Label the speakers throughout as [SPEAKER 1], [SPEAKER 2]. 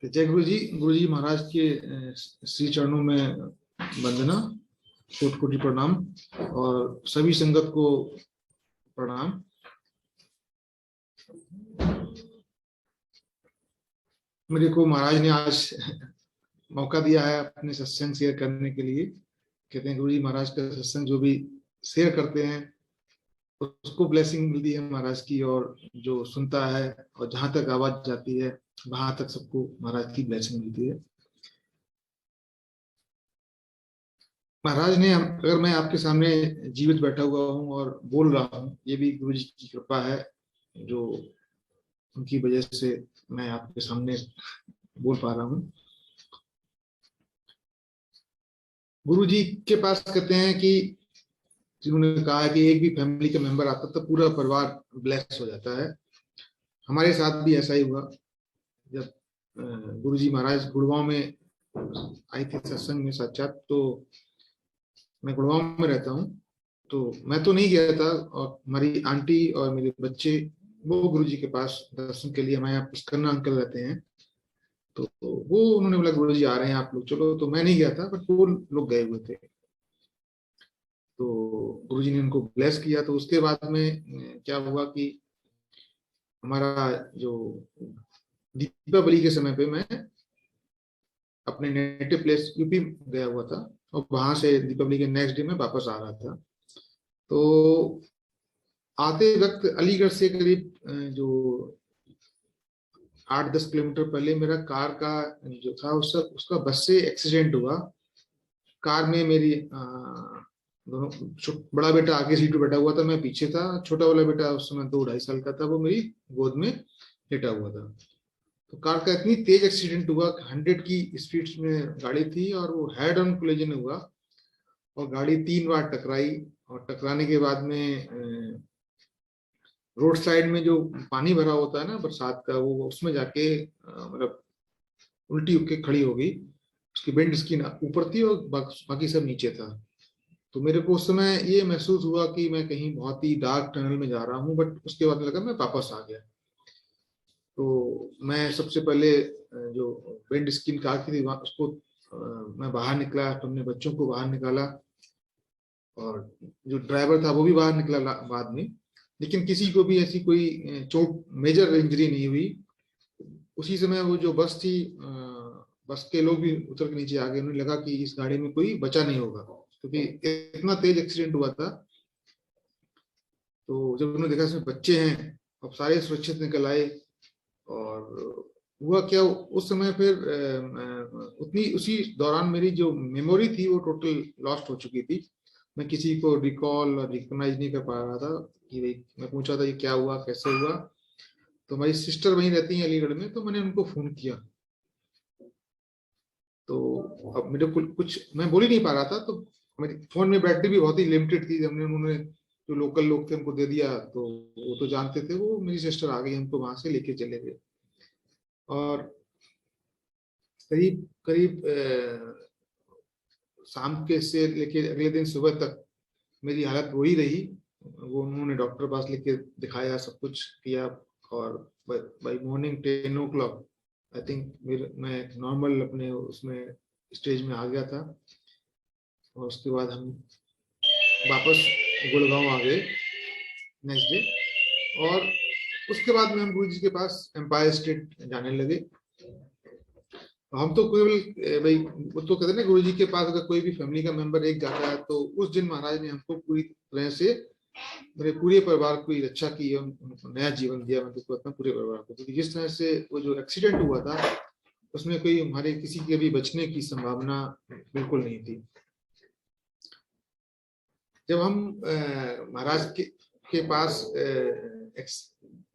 [SPEAKER 1] जय गुरु जी महाराज के श्री चरणों में वंदना, कोटि कोटि प्रणाम और सभी संगत को प्रणाम। मेरे को महाराज ने आज मौका दिया है अपने सत्संग शेयर करने के लिए। कहते हैं गुरु जी महाराज का सत्संग जो भी शेयर करते हैं उसको ब्लेसिंग मिलती है महाराज की, और जो सुनता है और जहां तक आवाज जाती है वहां तक सबको महाराज की ब्लेसिंग मिलती है। महाराज ने, अगर मैं आपके सामने जीवित बैठा हुआ हूँ और बोल रहा हूँ, ये भी गुरु जी की कृपा है, जो उनकी वजह से मैं आपके सामने बोल पा रहा हूँ। गुरु जी के पास कहते हैं कि जिन्होंने कहा है कि एक भी फैमिली का मेंबर आता तो पूरा परिवार ब्लेस हो जाता है। हमारे साथ भी ऐसा ही हुआ। जब गुरु जी महाराज गुड़गांव में आई थी सत्संग में साक्षात, तो मैं गुड़गांव में रहता हूँ, तो मैं तो नहीं गया था, और हमारी आंटी और मेरे बच्चे वो गुरु जी के पास दर्शन के लिए, हमारे यहाँ पुष्करना अंकल रहते हैं, तो वो उन्होंने बोला गुरु जी आ रहे हैं आप लोग चलो, तो मैं नहीं गया था बट वो लोग गए हुए थे। तो गुरु जी ने उनको ब्लेस किया। तो उसके बाद में क्या हुआ कि हमारा जो दीपावली के समय पे मैं अपने नेटिव प्लेस यूपी गया हुआ था, और वहां से दीपावली के नेक्स्ट डे में वापस आ रहा था। तो आते वक्त अलीगढ़ से करीब जो 8-10 किलोमीटर पहले मेरा कार का जो था उसका बस से एक्सीडेंट हुआ। कार में मेरी दोनों, बड़ा बेटा आगे सीट पे बैठा हुआ था, मैं पीछे था। छोटा वाला बेटा उस समय 2-2.5 साल का था, वो मेरी गोद में लेटा हुआ था। तो कार का इतनी तेज एक्सीडेंट हुआ, 100 की स्पीड में गाड़ी थी, और वो हेड ऑन कोलिजन हुआ, और गाड़ी 3 बार टकराई। और टकराने के बाद में रोड साइड में जो पानी भरा होता है ना बरसात का, वो उसमें जाके मतलब उल्टी होके खड़ी हो गई। उसकी विंड स्क्रीन ऊपर थी और बाकी सब नीचे था। तो मेरे को उस समय ये महसूस हुआ कि मैं कहीं बहुत ही डार्क टनल में जा रहा हूँ, बट उसके बाद लगा मैं वापस आ गया। तो मैं सबसे पहले जो विंड स्क्रीन कार की थी उसको मैं बाहर निकला, तो अपने बच्चों को बाहर निकाला, और जो ड्राइवर था वो भी बाहर निकला बाद में। लेकिन किसी को भी ऐसी कोई चोट, मेजर इंजरी नहीं हुई। उसी समय वो जो बस थी, बस के लोग भी उतर के नीचे आ गए। उन्हें लगा कि इस गाड़ी में कोई बचा नहीं होगा, क्योंकि इतना तेज एक्सीडेंट हुआ था। तो जब उन्होंने देखा इसमें बच्चे हैं, अब सारे सुरक्षित निकल आए। और हुआ क्या, उस समय फिर उतनी उसी दौरान मेरी जो मेमोरी थी वो टोटल लॉस्ट हो चुकी थी। मैं किसी को रिकॉल और रिकॉग्नाइज नहीं कर पा रहा था कि भाई, मैं पूछा था ये क्या हुआ कैसे हुआ। तो मेरी सिस्टर वहीं रहती है अलीगढ़ में, तो मैंने उनको फोन किया। तो अब मेरे को कुछ मैं बोल ही नहीं पा रहा था, तो मेरी फोन में बैटरी भी बहुत ही लिमिटेड थी। हमने उन्होंने जो लोकल लोग थे उनको दे दिया, तो वो तो जानते थे। वो मेरी सिस्टर आ गई, हमको वहां से लेके चले गए। और करीब करीब शाम के से लेके अगले दिन सुबह तक मेरी हालत वही रही। वो उन्होंने डॉक्टर पास लेके दिखाया, सब कुछ किया, और by morning 10 o'clock I think मैं नॉर्मल अपने उसमें स्टेज में आ गया था। और उसके बाद हम वापस गुड़गांव आ गए नेक्स्ट डे। और उसके बाद में हम गुरु जी के पास एम्पायर स्टेट जाने लगे। हम तो केवल भाई, वो तो कहते हैं ना गुरु जी के पास अगर कोई भी फैमिली का मेंबर एक जाता है, तो उस दिन महाराज ने हमको पूरी तरह से, मेरे पूरे परिवार की रक्षा की है, उनको नया जीवन दिया। मैं तो कहता हूँ पूरे परिवार को, क्योंकि जिस तरह से वो जो एक्सीडेंट हुआ था उसमें कोई हमारे किसी के भी बचने की संभावना बिल्कुल नहीं थी। जब हम महाराज के पास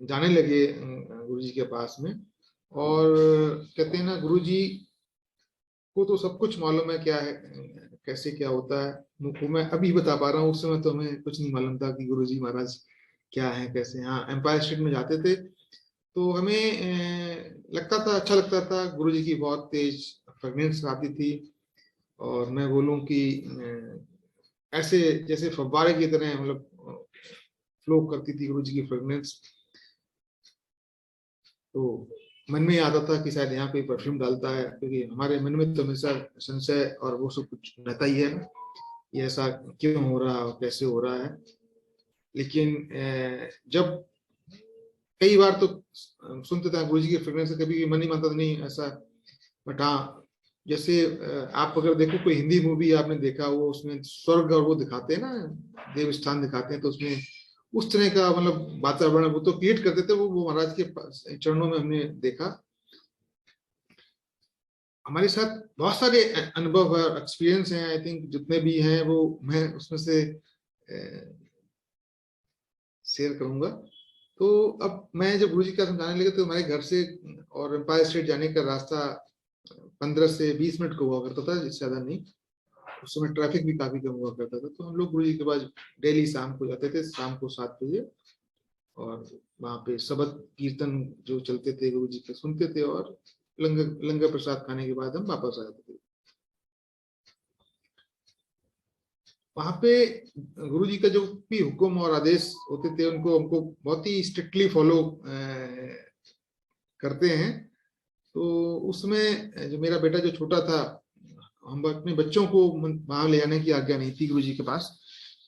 [SPEAKER 1] जाने लगे गुरु जी के पास में, और कहते हैं ना गुरु जी को तो सब कुछ मालूम है क्या है कैसे क्या होता है। वो मैं अभी बता पा रहा हूँ, उस समय तो हमें कुछ नहीं मालूम था कि गुरु जी महाराज क्या है कैसे। हाँ, एम्पायर स्टेट में जाते थे तो हमें लगता था, अच्छा लगता था। गुरु जी की बहुत तेज फ्रेगनेंस आती थी, और मैं बोलूँ कि ऐसे जैसे फव्वारे की तरह मतलब फ्लो करती थी गुरु जी की फ्रेगनेंस। तो मन में आता था कि शायद यहाँ कोई परफ्यूम डालता है, क्योंकि हमारे मन में तो हमेशा संशय और वो सब कुछ रहता ही है ना, ये ऐसा क्यों हो रहा है और कैसे हो रहा है। लेकिन जब कई बार तो सुनते थे गुरु जी की फ्रेग्रेंस से, कभी भी मन नहीं मानता था नहीं ऐसा। बट हाँ, जैसे आप अगर देखो कोई हिंदी मूवी आपने देखा, वो उसमें स्वर्ग और वो दिखाते हैं ना, देव स्थान दिखाते हैं, तो उसमें उस तरह का मतलब वातावरण वो तो क्रिएट करते थे, वो महाराज के चरणों में हमने देखा। हमारे साथ बहुत सारे अनुभव और एक्सपीरियंस हैं, आई थिंक जितने भी हैं वो मैं उसमें से शेयर करूंगा। तो अब मैं जब गुरु जी का समझाने लगे, तो हमारे घर से और एम्पायर स्टेट जाने का रास्ता 15 से 20 मिनट का हुआ करता था, इससे ज्यादा नहीं। उस समय ट्रैफिक भी काफी कम हुआ करता था, तो हम लोग गुरु जी के पास डेली शाम को जाते थे, शाम को 7 बजे। और वहाँ पे शबद कीर्तन जो चलते थे गुरु जी के सुनते थे, और लंगर लंगर प्रसाद खाने के बाद हम वापस आ जाते थे। वहां पे गुरु जी का जो भी हुक्म और आदेश होते थे, उनको हमको बहुत ही स्ट्रिक्टली फॉलो करते हैं। तो उसमें जो मेरा बेटा जो छोटा था, हम अपने बच्चों को वहां ले जाने की आज्ञा नहीं थी गुरु जी के पास।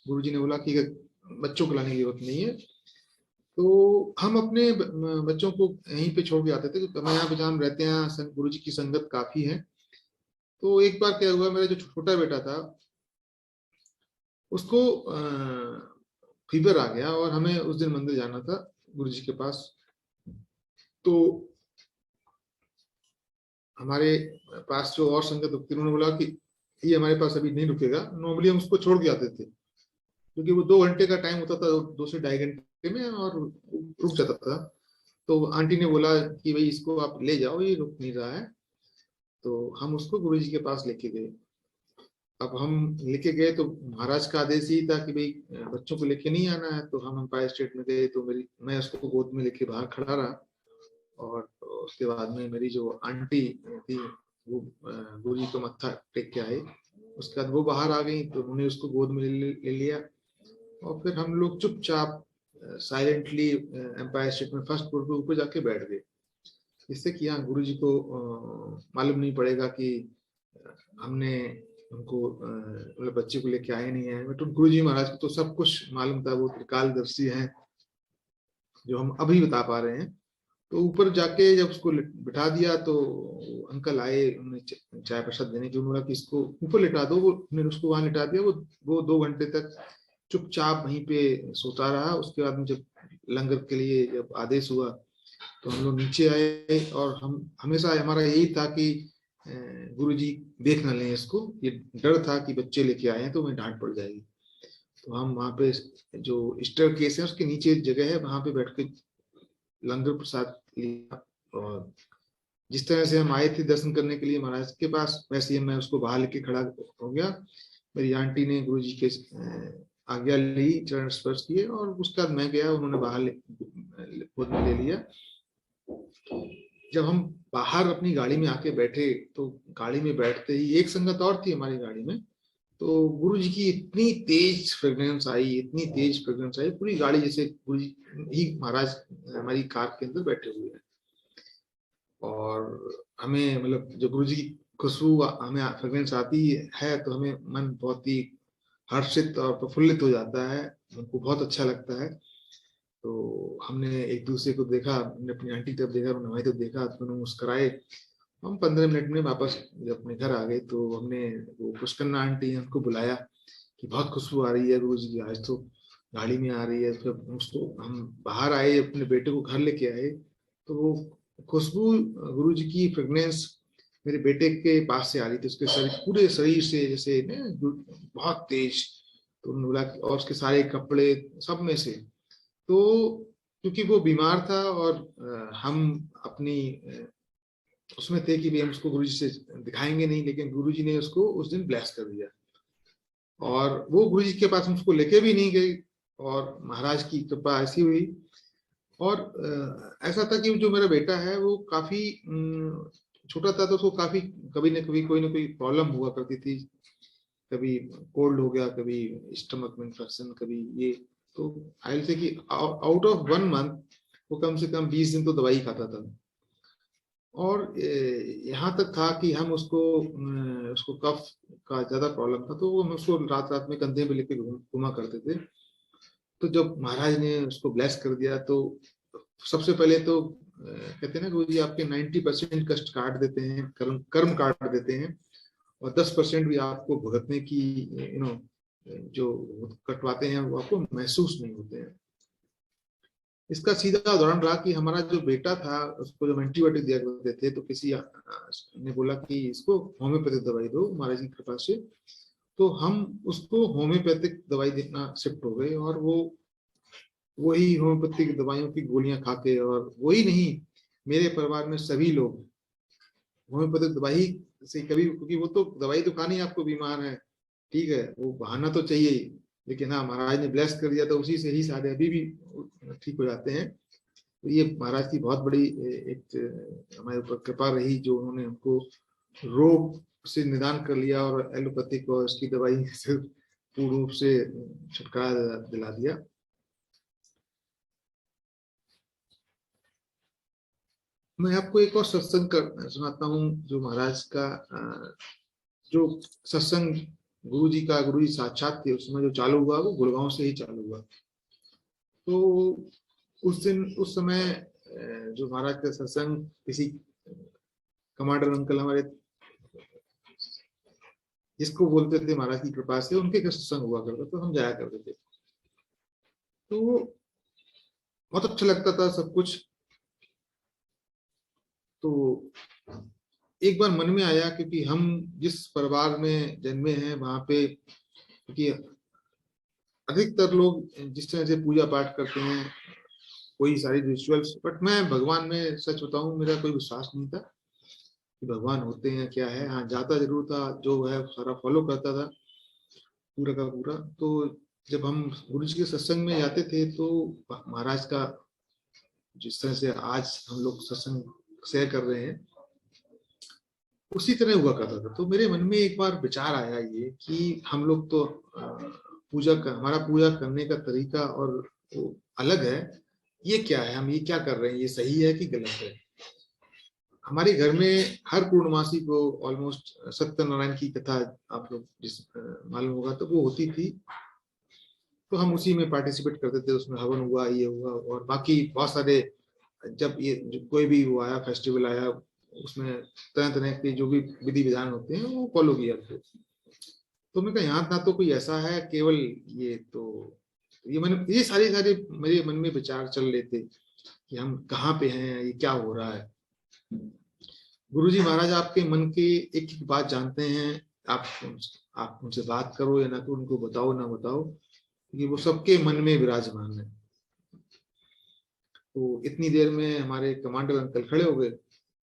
[SPEAKER 1] गुरु जी ने बोला कि बच्चों को लाने की जरूरत नहीं है। तो हम अपने बच्चों को यहीं पे छोड़ के आते थे, क्योंकि हम यहाँ पे जहाँ हम रहते हैं गुरु जी की संगत काफी है। तो एक बार क्या हुआ, मेरा जो छोटा बेटा था उसको फीवर आ गया, और हमें उस दिन मंदिर जाना था गुरु जी के पास। तो हमारे पास जो और संगत व्यक्ति, उन्होंने बोला कि ये हमारे पास अभी नहीं रुकेगा। नॉर्मली हम उसको छोड़ के आते थे, क्योंकि वो 2 घंटे का टाइम होता था, 2 से ढाई घंटे में, और रुक जाता था। तो आंटी ने बोला कि भाई इसको आप ले जाओ, ये रुक नहीं रहा है। तो हम उसको गुरु जी के पास लेके गए। अब हम लेके गए तो महाराज का आदेश ही था कि भाई बच्चों को लेके नहीं आना है। तो हम एम्पायर स्टेट में गए, तो मैं उसको गोद में लेके बाहर खड़ा रहा। और उसके बाद में मेरी जो आंटी थी, वो गुरु जी को मत्था टेक के आई। उसके बाद वो बाहर आ गई, तो उन्होंने उसको गोद में ले लिया। और फिर हम लोग चुपचाप साइलेंटली एम्पायर स्टेट में फर्स्ट फ्लोर पे ऊपर जाके बैठ गए, जिससे कि यहाँ गुरु जी को मालूम नहीं पड़ेगा कि हमने उनको मतलब बच्चे को लेके आए नहीं है। बट गुरु जी महाराज को तो सब कुछ मालूम था, वो त्रिकालदर्शी हैं, जो हम अभी बता पा रहे हैं। तो ऊपर जाके जब उसको बिठा दिया, तो अंकल आए, उन्होंने चाय प्रसाद देने की, उन्होंने कि इसको ऊपर लिटा दो। वो उन्होंने उसको वहां लिटा दिया। वो 2 घंटे तक चुपचाप वहीं पे सोता रहा। उसके बाद में जब लंगर के लिए जब आदेश हुआ, तो हम लोग नीचे आए। और हम हमेशा हमारा यही था कि गुरु जी देख ना लें इसको, ये डर था कि बच्चे लेके आए हैं तो उन्हें डांट पड़ जाएगी। तो हम वहां पे जो स्टेयर केस है उसके नीचे जगह है, वहां पे बैठ के लंगर प्रसाद लिया। और जिस तरह से हम आए थे दर्शन करने के लिए महाराज के पास, वैसे ही मैं उसको बाहर लेके खड़ा हो गया। मेरी आंटी ने गुरु जी के आज्ञा ली, चरण स्पर्श किए, और उसके बाद मैं गया, उन्होंने बाहर खुद में ले लिया। जब हम बाहर अपनी गाड़ी में आके बैठे, तो गाड़ी में बैठते ही एक संगत और थी हमारी गाड़ी में। तो गुरु जी की इतनी तेज फ्रेग्रेंस आई, इतनी तेज फ्रेग्रेंस आई, पूरी गाड़ी जैसे गुरु जी ही महाराज हमारी कार के अंदर बैठे हुए हैं। और हमें मतलब जो गुरु जी की खुशबू हमें फ्रेग्रेंस आती है, तो हमें मन बहुत ही हर्षित और प्रफुल्लित हो जाता है, हमको बहुत अच्छा लगता है। तो हमने एक दूसरे को देखा, हमने अपनी आंटी की तरफ देखा, उन्होंने हमारी तरफ देखा, तो उन्होंने मुस्कुराए। हम 15 मिनट में वापस जब अपने घर आ गए, तो हमने वो पुष्कन्ना आंटी है उनको बुलाया कि बहुत खुशबू आ रही है गुरु जी की, आज तो गाड़ी में आ रही है। फिर उसको हम बाहर आए, अपने बेटे को घर लेके आए, तो वो खुशबू गुरु जी की फ्रेग्रेंस मेरे बेटे के पास से आ रही थी, उसके शरीर पूरे शरीर से जैसे बहुत तेज। तो उन्होंने बोला और उसके सारे कपड़े सब में से। तो क्योंकि वो बीमार था, और हम अपनी उसमें थे कि भी हम उसको गुरुजी से दिखाएंगे नहीं, लेकिन गुरुजी ने उसको उस दिन ब्लेस कर दिया। और वो गुरुजी के पास हम उसको लेके भी नहीं गए, और महाराज की कृपा ऐसी हुई। और ऐसा था कि जो मेरा बेटा है वो काफी छोटा था, तो उसको काफी कभी न कभी कोई ना कोई प्रॉब्लम हुआ करती थी। कभी कोल्ड हो गया, कभी स्टमक में इन्फेक्शन, कभी ये। तो आई से कि आउट ऑफ 1 मंथ वो कम से कम 20 दिन तो दवाई खाता था। और यहाँ तक था कि हम उसको कफ का ज्यादा प्रॉब्लम था, तो वो हम उसको रात रात में कंधे पे लेके घूमा करते थे। तो जब महाराज ने उसको ब्लेस कर दिया तो सबसे पहले तो कहते हैं ना, गुरु जी आपके 90% कष्ट काट देते हैं, कर्म कर्म काट देते हैं, और 10% भी आपको भुगतने की जो कटवाते हैं वो आपको महसूस नहीं होते हैं। इसका सीधा उदाहरण रहा कि हमारा जो बेटा था उसको जब एंटीबायोटिक दिया करते थे तो किसी ने बोला कि इसको होम्योपैथिक दवाई दो महाराज की कृपा से। तो हम उसको होम्योपैथिक दवाई देना शिफ्ट हो गए, और वो वही होम्योपैथिक दवाइयों की गोलियां खाते, और वही नहीं, मेरे परिवार में सभी लोग होम्योपैथिक दवाई से कभी, क्योंकि वो तो दवाई तो खानी है आपको, बीमार है ठीक है, वो बहाना तो चाहिए ही, लेकिन हाँ महाराज ने ब्लेस कर दिया तो उसी से ही सारे अभी भी ठीक हो जाते हैं। तो ये महाराज की बहुत बड़ी एक हमारे ऊपर कृपा रही, जो उन्होंने हमको रोग से निदान कर लिया और एलोपैथिक और इसकी दवाई से पूर्ण रूप से छुटकारा दिला दिया। मैं आपको एक और सत्संग सुनाता हूँ, जो महाराज का जो सत्संग गुरु जी का, गुरु जी साक्षात थे उस समय जो चालू हुआ, वो गुड़गांव से ही चालू हुआ। तो उस दिन उस समय जो महाराज का सत्संग किसी कमांडर अंकल हमारे, जिसको बोलते थे महाराज की कृपा से, उनके का सत्संग हुआ करता, तो हम जाया करते थे। तो बहुत अच्छा लगता था सब कुछ। तो एक बार मन में आया, क्योंकि हम जिस परिवार में जन्मे हैं वहां पे, क्योंकि अधिकतर लोग जिस तरह से पूजा पाठ करते हैं, कोई सारी रिचुअल्स, बट मैं भगवान में सच बताऊं मेरा कोई विश्वास नहीं था कि भगवान होते हैं क्या है। हाँ जाता जरूर था, जो है सारा फॉलो करता था पूरा का पूरा। तो जब हम गुरु जी के सत्संग में जाते थे तो महाराज का जिस तरह से आज हम लोग सत्संग शेयर कर रहे हैं उसी तरह हुआ करता था। तो मेरे मन में एक बार विचार आया ये कि हम लोग तो हमारा पूजा करने का तरीका और वो अलग है, ये क्या है, हम ये क्या कर रहे हैं, ये सही है कि गलत है। हमारे घर में हर पूर्णमासी को ऑलमोस्ट सत्यनारायण की कथा, आप लोग जिस मालूम होगा तो वो होती थी, तो हम उसी में पार्टिसिपेट करते थे, उसमें हवन हुआ, ये हुआ, और बाकी बहुत सारे, जब ये कोई भी वो आया फेस्टिवल आया, उसमें तरह तरह के जो भी विधि विधान होते हैं वो फॉलो किया थे। तो मैं कहा यहाँ ना तो कोई ऐसा है, केवल ये तो ये मैंने ये सारे सारे मेरे मन में विचार चल रहे थे कि हम कहाँ पे हैं, ये क्या हो रहा है। गुरुजी महाराज आपके मन के एक एक बात जानते हैं। आप आप उनसे बात करो या ना करो, उनको बताओ ना बताओ, क्योंकि वो सबके मन में विराजमान है। तो इतनी देर में हमारे कमांडर अंकल खड़े हो गए।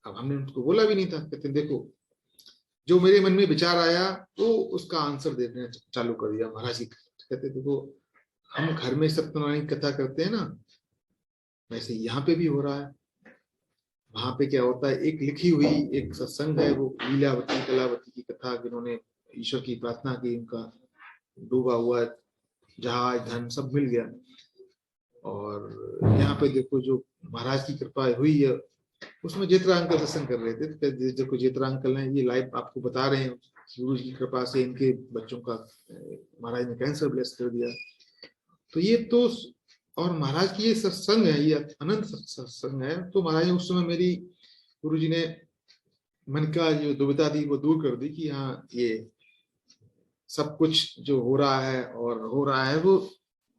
[SPEAKER 1] अब हमने उनको बोला भी नहीं था, कहते देखो जो मेरे मन में विचार आया तो उसका आंसर देने चालू कर दिया महाराज जी। कहते देखो हम घर में सत्यनारायण कथा करते हैं ना, वैसे यहाँ पे भी हो रहा है। वहां पे क्या होता है, एक लिखी हुई एक सत्संग है, वो लीलावती कलावती की कथा, जिन्होंने ईश्वर की प्रार्थना की, उनका डूबा हुआ जहाज धन सब मिल गया। और यहाँ पे देखो जो महाराज की कृपा हुई है, उसमें जेतरा अंकल सत्संग कर रहे थे, तो देखो जेतरा अंकल ने ये लाइव आपको बता रहे हैं गुरु जी की कृपा से इनके बच्चों का महाराज ने कैंसर ब्लेस कर दिया। तो ये तो, और महाराज की ये सत्संग है, ये अनंत सत्संग है। तो महाराज ने उस समय मेरी, गुरु जी ने मन का जो दुविधा थी वो दूर कर दी कि हाँ ये सब कुछ जो हो रहा है और हो रहा है वो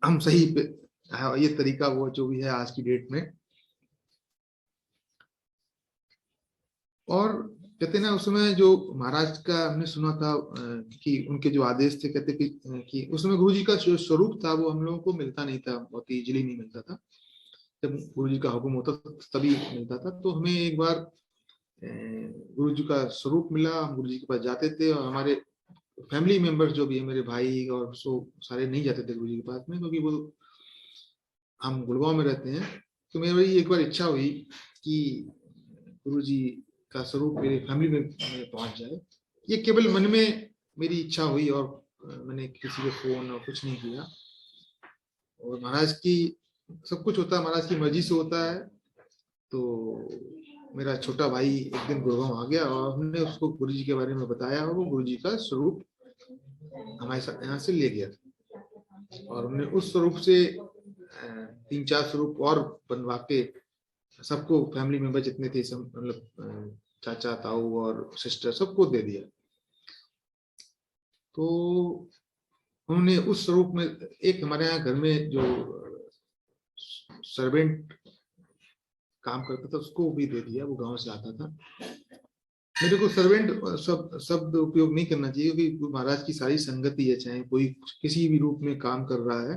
[SPEAKER 1] हम सही पे है, ये तरीका वो जो भी है आज की डेट में। और कहते ना उस समय जो महाराज का हमने सुना था कि उनके जो आदेश थे, कहते कि उस समय गुरु जी का जो स्वरूप था वो हम लोगों को मिलता नहीं था, बहुत इजीली नहीं मिलता था। जब गुरु जी का हुक्म होता तभी मिलता था। तो हमें एक बार गुरु जी का स्वरूप मिला, हम गुरु जी के पास जाते थे, और हमारे फैमिली मेंबर्स जो भी है, मेरे भाई और सो सारे नहीं जाते थे गुरु जी के पास में, क्योंकि वो हम गुड़गांव में रहते हैं। तो मेरी एक बार इच्छा हुई कि गुरु जी का स्वरूप मेरे फैमिली में पहुंच जाए। ये केवल मन में मेरी इच्छा हुई, और मैंने किसी को फोन और कुछ नहीं किया। और महाराज की सब कुछ होता है, महाराज की मर्जी से होता है। तो मेरा छोटा भाई एक दिन गुड़गांव आ गया और हमने उसको गुरुजी के बारे में बताया और वो गुरुजी का स्वरूप हमारे साथ यहाँ से ले गया और हमने उस स्वरूप से 3-4 स्वरूप और बनवा के सबको फैमिली मेंबर जितने थे सब मतलब चाचा ताऊ और सिस्टर सबको दे दिया। तो उन्होंने उस स्वरूप में एक हमारे यहाँ घर में जो सर्वेंट काम करता था उसको भी दे दिया, वो गांव से आता था। मेरे को सर्वेंट शब्द उपयोग नहीं करना चाहिए क्योंकि महाराज की सारी संगति है, चाहे कोई किसी भी रूप में काम कर रहा है,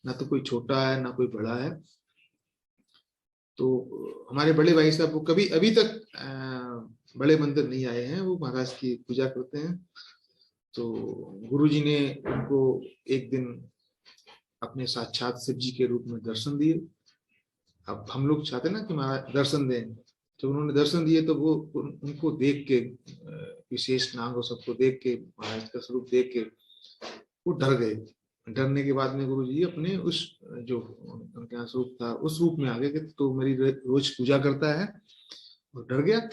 [SPEAKER 1] ना तो कोई छोटा है ना कोई बड़ा है। तो हमारे बड़े भाई साहब वो कभी अभी तक बड़े मंदिर नहीं आए हैं, वो महाराज की पूजा करते हैं। तो गुरुजी ने उनको एक दिन अपने साक्षात शिव जी के रूप में दर्शन दिए। अब हम लोग चाहते ना कि महाराज दर्शन दें, तो उन्होंने दर्शन दिए तो वो उनको देख के विशेष नाग और सबको देख के महाराज का स्वरूप देख के वो डर गए। डरने के बाद में गुरुजी अपने उस जो उनके यहाँ स्वरूप था उस रूप में आ गए, तो मेरी रोज पूजा करता है और डर गया।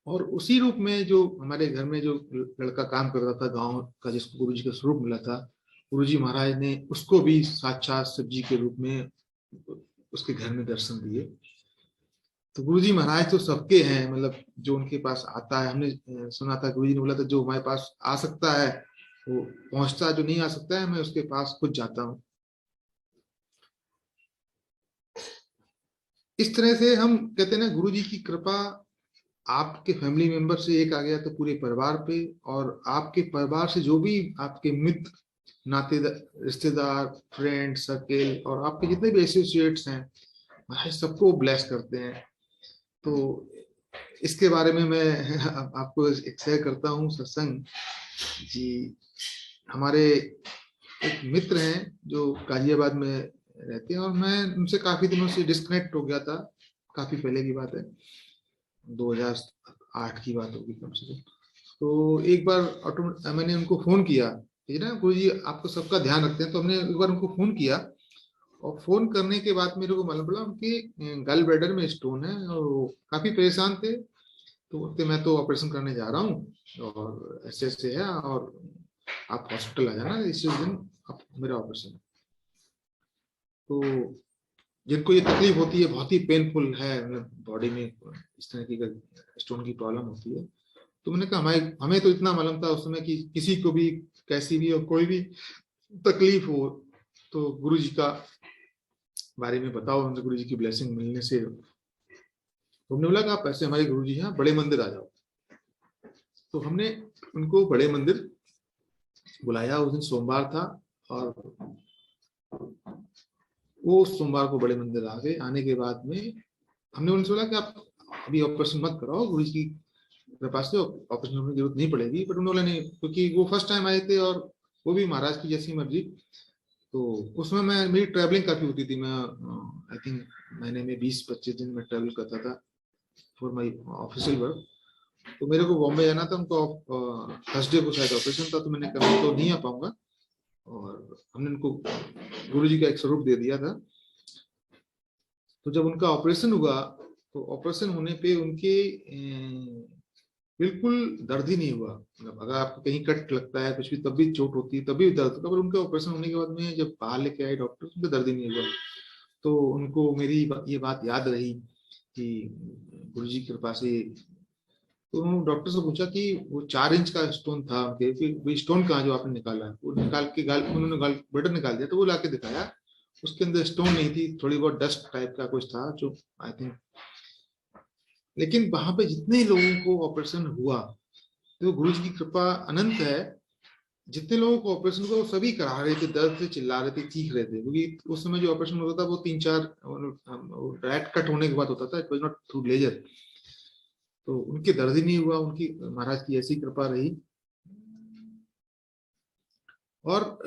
[SPEAKER 1] और उसी रूप में जो हमारे घर में जो लड़का काम करता था गांव का, जिसको गुरुजी का स्वरूप मिला था, गुरुजी महाराज ने उसको भी साक्षात शिव जी के रूप में उसके घर में दर्शन दिए। तो गुरुजी महाराज तो सबके हैं, मतलब जो उनके पास आता है, हमने सुना था गुरुजी ने बोला था जो हमारे पास आ सकता है वो पहुंचता, जो नहीं आ सकता है मैं उसके पास खुद जाता हूँ। इस तरह से हम कहते हैं ना, गुरुजी की कृपा आपके फैमिली मेंबर से एक आ गया तो पूरे परिवार पे, और आपके परिवार से जो भी आपके मित्र नाते रिश्तेदार फ्रेंड सर्कल और आपके जितने भी एसोसिएट्स हैं महाराज सबको ब्लेस करते हैं। तो इसके बारे में मैं आपको एक शेयर करता हूँ सत्संग जी। हमारे एक मित्र हैं जो गाजियाबाद में रहते हैं और मैं उनसे काफी दिनों से डिस्कनेक्ट हो गया था, काफी पहले की बात है, 2008 की बात होगी कम से कम। तो एक बार मैंने उनको फोन किया, ठीक है ना, गुरुजी आपको सबका ध्यान रखते हैं, तो हमने एक बार उनको फोन किया और फोन करने के बाद मेरे को मालूम पड़ा उनके गल ब्लैडर में स्टोन है और वो काफी परेशान थे। तो बोलते मैं तो ऑपरेशन करने जा रहा हूँ और ऐसे ऐसे है और आप हॉस्पिटल आ जाना इस दिन आप मेरा ऑपरेशन। तो जिनको ये तकलीफ होती है बहुत ही पेनफुल है, मतलब बॉडी में इस तरह की स्टोन की प्रॉब्लम होती है। तो मैंने कहा हमें हमें तो इतना मालूम था उस समय कि किसी को भी कैसी भी और कोई भी तकलीफ हो तो गुरु जी का बारे में बताओ, हमसे गुरु जी की ब्लेसिंग मिलने से। तो हमने बोला कि आप ऐसे हमारे गुरु जी हैं बड़े मंदिर आ जाओ। तो हमने उनको बड़े मंदिर बुलाया, उस दिन सोमवार था और वो सोमवार को बड़े मंदिर आ गए। आने के बाद में हमने उनसे बोला कि आप अभी ऑपरेशन मत कराओ, गुरु जी की कृपा से ऑपरेशन करने की जरूरत नहीं पड़ेगी। बट उन्होंने नहीं, क्योंकि वो फर्स्ट टाइम आए थे और वो भी महाराज की जैसी मर्जी। तो उसमें मैं मेरी ट्रैवलिंग काफी होती थी, मैं आई थिंक महीने में 20-25 दिन में ट्रैवल करता था फॉर माई ऑफिशियल वर्क। तो मेरे को बॉम्बे जाना था, उनको थर्सडे को शायद ऑपरेशन था, तो मैंने कहा तो नहीं आ पाऊंगा। और हमने उनको गुरु जी का एक स्वरूप दे दिया था। तो जब उनका ऑपरेशन हुआ तो ऑपरेशन होने पे उनके बिल्कुल दर्द ही नहीं हुआ। मतलब अगर आपको कहीं कट लगता है कुछ भी तब भी चोट होती है तब भी दर्द होता है, पर उनके ऑपरेशन होने के बाद में जब बाहर लेके आए डॉक्टर उनको दर्द ही नहीं हुआ। तो उनको मेरी ये बात याद रही कि गुरु जी की कृपा से। तो उन्होंने डॉक्टर से पूछा कि वो 4 इंच का स्टोन था उनके, फिर वो स्टोन कहाँ जो आपने निकाला है, वो निकाल के उन्होंने बटन निकाल दिया, तो वो लाके दिखाया, उसके अंदर स्टोन नहीं थी, थोड़ी बहुत डस्ट टाइप का कुछ था जो आई थिंक। लेकिन वहां पे जितने लोगों को ऑपरेशन हुआ तो गुरु जी की कृपा अनंत है। जितने लोगों को ऑपरेशन हुआ वो सभी करा रहे थे, दर्द से चिल्ला रहे थे, चीख रहे थे, क्योंकि उस समय जो ऑपरेशन होता था वो 3-4 डायरेक्ट कट होने के बाद होता था, it was not through laser. तो उनके दर्द ही नहीं हुआ, उनकी महाराज की ऐसी कृपा रही। और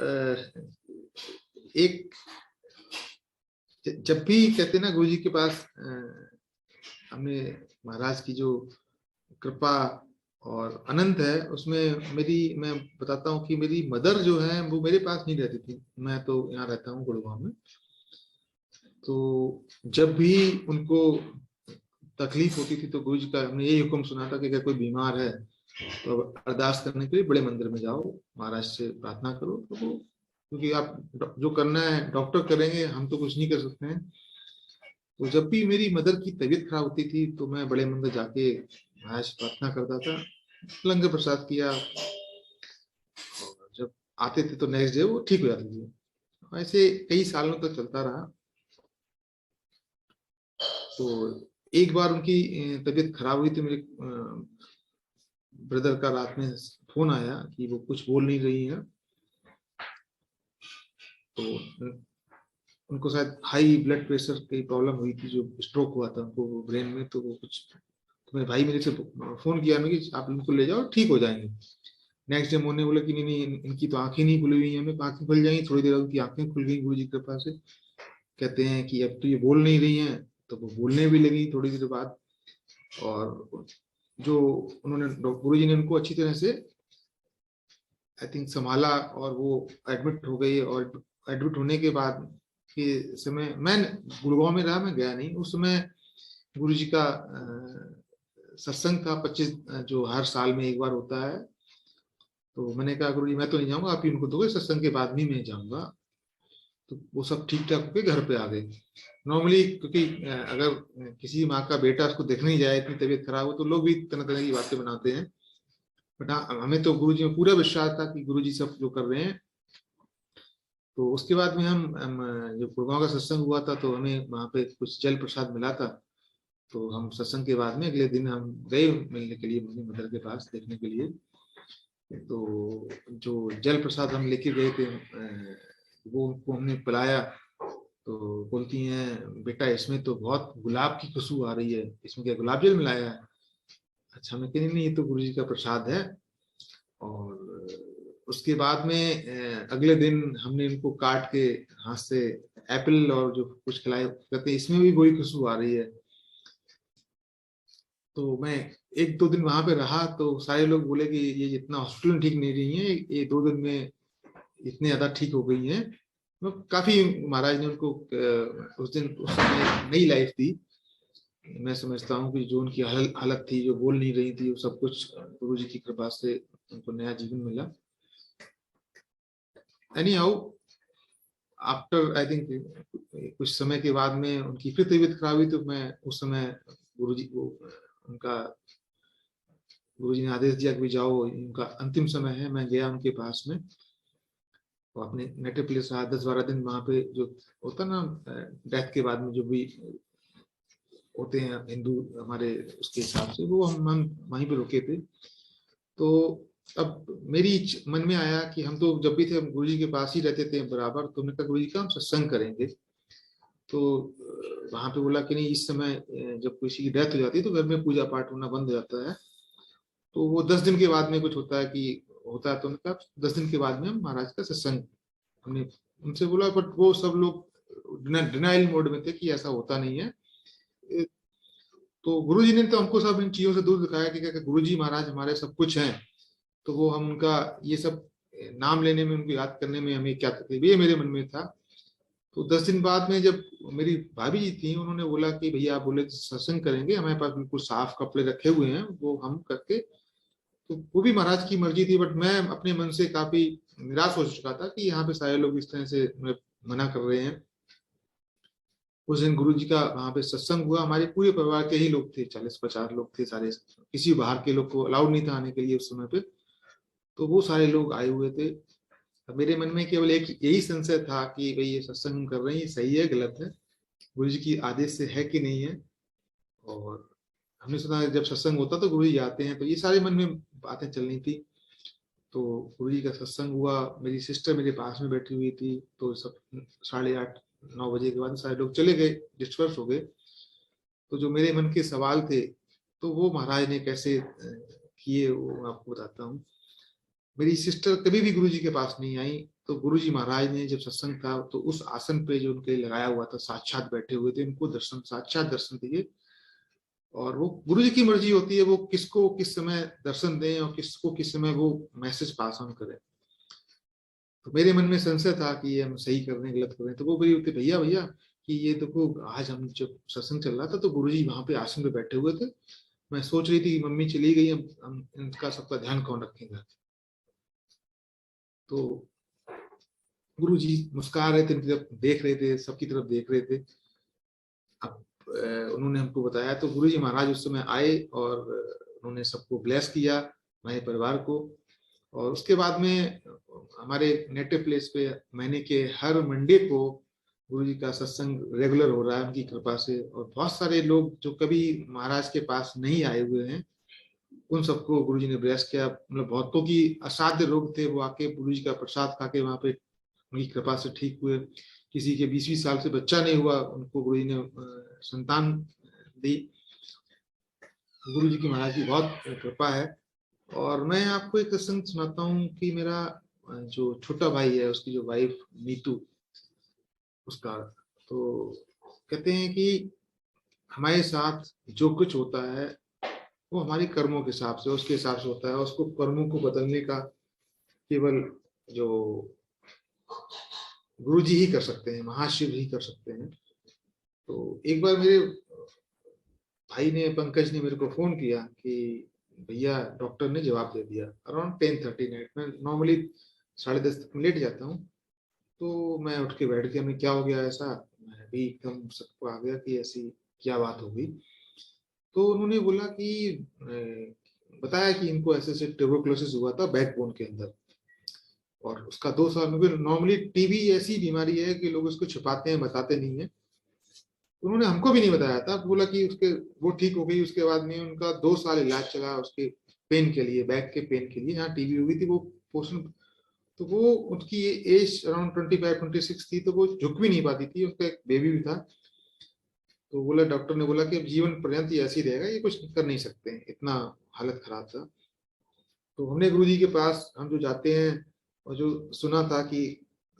[SPEAKER 1] एक जब भी कहते ना गुरु जी के पास हमने महाराज की जो कृपा और अनंत है, उसमें मैं बताता हूँ कि मेरी मदर जो है वो मेरे पास नहीं रहती थी, मैं तो यहाँ रहता हूँ गुड़गांव में। तो जब भी उनको तकलीफ होती थी तो गुरु जी का हमने यही हुक्म सुना था कि अगर कोई बीमार है तो अब अरदास करने के लिए बड़े मंदिर में जाओ, महाराज से प्रार्थना करो। तो वो, क्योंकि आप जो करना है डॉक्टर करेंगे, हम तो कुछ नहीं कर सकते हैं। तो जब भी मेरी मदर की तबीयत खराब होती थी तो मैं बड़े मंदिर जाके महाराज से प्रार्थना करता था, लंगर प्रसाद किया, और जब आते थे तो नेक्स्ट डे वो ठीक हो जाती थी। ऐसे कई सालों तक चलता रहा। तो एक बार उनकी तबीयत खराब हुई तो मेरे ब्रदर का रात में फोन आया कि वो कुछ बोल नहीं रही है। तो उनको शायद हाई ब्लड प्रेशर की प्रॉब्लम हुई थी, जो स्ट्रोक हुआ था उनको ब्रेन में। तो वो कुछ, तो मेरे भाई मेरे से फोन किया मैं कि आप इनको ले जाओ, ठीक हो जाएंगे। नेक्स्ट डे मोने बोला कि नहीं नहीं, इनकी तो आंखें नहीं खुली हुई हैं। मैं आंखें खुल जाएंगी, थोड़ी देर उनकी आंखें खुल गई गुरु जी की कृपा से। कहते हैं कि अब तो ये बोल नहीं रही हैं, तो वो बोलने भी लगी थोड़ी देर बाद। और जो उन्होंने गुरु जी ने उनको अच्छी तरह से आई थिंक संभाला, और वो एडमिट हो गई। और एडमिट होने के बाद के समय मैं गुड़गांव में रहा, मैं गया नहीं उस समय। गुरु जी का सत्संग था 25, जो हर साल में एक बार होता है। तो मैंने कहा गुरु जी मैं तो नहीं जाऊंगा, आप ही उनको दोगे, सत्संग के बाद भी मैं जाऊंगा। तो वो सब ठीक ठाक होके घर पे आ गए। नॉर्मली क्योंकि अगर किसी माँ का बेटा उसको देखने ही जाए, इतनी तबीयत खराब हो, तो लोग भी तरह तरह की बातें बनाते हैं। बट हाँ, हमें तो गुरु जी में पूरा विश्वास था कि गुरु जी सब जो कर रहे हैं। तो उसके बाद में हम जो गुड़गांव का सत्संग हुआ था तो हमें वहाँ पे कुछ जल प्रसाद मिला था। तो हम सत्संग के बाद में अगले दिन हम गए मिलने के लिए अपनी मदर के पास देखने के लिए। तो जो जल प्रसाद हम लेके गए थे, वो उनको हमने पिलाया। तो बोलती हैं बेटा इसमें तो बहुत गुलाब की खुशबू आ रही है, इसमें क्या गुलाब जल मिलाया है? अच्छा, मैं कही नहीं, ये तो गुरु जी का प्रसाद है। और उसके बाद में अगले दिन हमने इनको काट के हाथ से एप्पल और जो कुछ खिलाए, कहते हैं इसमें भी वही खुशबू आ रही है। तो मैं एक दो दिन वहां पे रहा तो सारे लोग बोले कि ये इतना हॉस्पिटल में ठीक नहीं रही है, ये 2 दिन में इतने ज्यादा ठीक हो गई हैं। तो काफी महाराज ने उनको उस दिन उस समय नई लाइफ दी। मैं समझता हूँ कि जो उनकी हालत थी, जो बोल नहीं रही थी, वो सब कुछ गुरु जी की कृपा से उनको नया जीवन मिला। Any how, after I think कुछ समय के बाद में उनकी फिर तबीयत खराब हुई। तो मैं उस समय गुरु जी को उनका गुरु जी ने आदेश दिया कि जाओ, उनका अंतिम समय है। मैं गया उनके पास में, और अपने नेटिव प्लेस रहा 10-12 दिन वहां पे। जो होता ना डेथ के बाद में जो भी होते हैं हिंदू हमारे उसके हिसाब से, वो हम वहीं पे रुके थे। तो अब मेरी मन में आया कि हम तो जब भी थे हम गुरु जी के पास ही रहते थे बराबर। तो मैंने कहा गुरु जी का हम सत्संग करेंगे। तो वहां पे बोला कि नहीं, इस समय जब किसी की डेथ हो जाती है तो घर में पूजा पाठ होना बंद हो जाता है। तो वो 10 दिन के बाद में कुछ होता है कि होता है। तो उनका 10 दिन के बाद में हम महाराज का सत्संग, हमने उनसे बोला। बट वो सब लोग डिनाइल मोड में थे कि ऐसा होता नहीं है। तो गुरु जी ने तो हमको सब इन चीजों से दूर दिखाया कि गुरु जी महाराज हमारे सब कुछ हैं। तो वो हम उनका ये सब नाम लेने में, उनको याद करने में हमें क्या तकलीफ, ये मेरे मन में था। तो 10 दिन बाद में जब मेरी भाभी जी थी, उन्होंने बोला कि भैया आप बोले सत्संग करेंगे, हमारे पास बिल्कुल साफ कपड़े रखे हुए हैं, वो हम करके। तो वो भी महाराज की मर्जी थी। बट मैं अपने मन से काफी निराश हो चुका था कि यहाँ पे सारे लोग इस तरह से मना कर रहे हैं। उस दिन गुरु जी का वहां पे सत्संग हुआ, हमारे पूरे परिवार के ही लोग थे, 40-50 लोग थे सारे। किसी बाहर के लोग को अलाउड नहीं था आने के लिए उस समय पे। तो वो सारे लोग आए हुए थे। अब मेरे मन में केवल एक यही संशय था कि भाई ये सत्संग हम कर रहे हैं, ये सही है गलत है, गुरु जी की आदेश से है कि नहीं है। और हमने सुना जब सत्संग होता तो गुरु जी आते हैं, तो ये सारे मन में बातें चल रही थी। तो गुरु जी का सत्संग हुआ, मेरी सिस्टर मेरे पास में बैठी हुई थी। तो सब 8:30-9 बजे के बाद सारे लोग चले गए, डिस्पर्स हो गए। तो जो मेरे मन के सवाल थे, तो वो महाराज ने कैसे किए वो मैं आपको बताता हूँ। मेरी सिस्टर कभी भी गुरु जी के पास नहीं आई। तो गुरु जी महाराज ने जब सत्संग था तो उस आसन पे जो उनके लगाया हुआ था, साक्षात बैठे हुए थे, उनको दर्शन, साक्षात दर्शन दिए। और वो गुरु जी की मर्जी होती है, वो किसको किस समय दर्शन दें और किसको किस समय वो मैसेज पास ऑन करें। तो मेरे मन में संशय था कि ये हम सही कर रहे हैं गलत कर रहे हैं। तो वो बोली होती भैया भैया कि ये देखो आज हम जब सत्संग चल रहा था तो गुरुजी वहां पे आश्रम पे बैठे हुए थे, मैं सोच रही थी कि मम्मी चली गई, अब हम इनका सबका ध्यान कौन रखेगा। तो गुरुजी मुस्कुरा रहे थे, इनकी तरफ देख रहे थे, सबकी तरफ देख रहे थे। अब उन्होंने हमको बताया तो गुरुजी महाराज उस समय आए और उन्होंने सबको ब्लेस किया, हमारे परिवार को। और उसके बाद में हमारे नेटिव प्लेस पे महीने के हर मंडे को गुरुजी का सत्संग रेगुलर हो रहा है उनकी कृपा से। और बहुत सारे लोग जो कभी महाराज के पास नहीं आए हुए हैं उन सबको गुरुजी ने ब्लेस किया। मतलब बहुतों की असाध्य रोग थे, वो आके गुरुजी का प्रसाद खा के वहां पे उनकी कृपा से ठीक हुए। किसी के 20-20 साल से बच्चा नहीं हुआ, उनको गुरुजी ने संतान दी। गुरु जी की महाराज की बहुत कृपा है। और मैं आपको एक प्रसंग सुनाता हूँ कि मेरा जो छोटा भाई है उसकी जो वाइफ नीतू, उसका तो कहते हैं कि हमारे साथ जो कुछ होता है वो हमारे कर्मों के हिसाब से, उसके हिसाब से होता है। उसको कर्मों को बदलने का केवल जो गुरु जी ही कर सकते हैं, महाशिव ही कर सकते हैं। तो एक बार मेरे भाई ने, पंकज ने मेरे को फोन किया कि भैया डॉक्टर ने जवाब दे दिया। अराउंड 10:30 नाइट में, नॉर्मली 10:30 तक मैं लेट जाता हूँ। तो मैं उठ के बैठ गया, मैं क्या हो गया ऐसा, मैं भी एकदम सबको आ गया कि ऐसी क्या बात हो गई। तो उन्होंने बोला कि बताया कि इनको ऐसे ऐसे ट्यूबरकुलोसिस हुआ था बैकबोन के अंदर, और उसका 2 साल में। नॉर्मली टीबी ऐसी बीमारी है कि लोग उसको छिपाते हैं, बताते नहीं है। उन्होंने हमको भी नहीं बताया था, बोला कि उसके वो ठीक हो गई। उसके बाद में उनका 2 साल इलाज चला उसके पेन के लिए, बैक के पेन के लिए, यहाँ टीबी हो गई थी। वो पोषण, तो वो उनकी एज अराउंड 25-26 थी, तो वो झुक भी नहीं पाती थी, उसका एक बेबी भी था। तो बोला, डॉक्टर ने बोला कि अब जीवन पर्यंत ये ऐसे ही रहेगा, ये कुछ कर नहीं सकते, इतना हालत खराब था। तो हमने गुरु जी के पास हम जो जाते हैं, और जो सुना था कि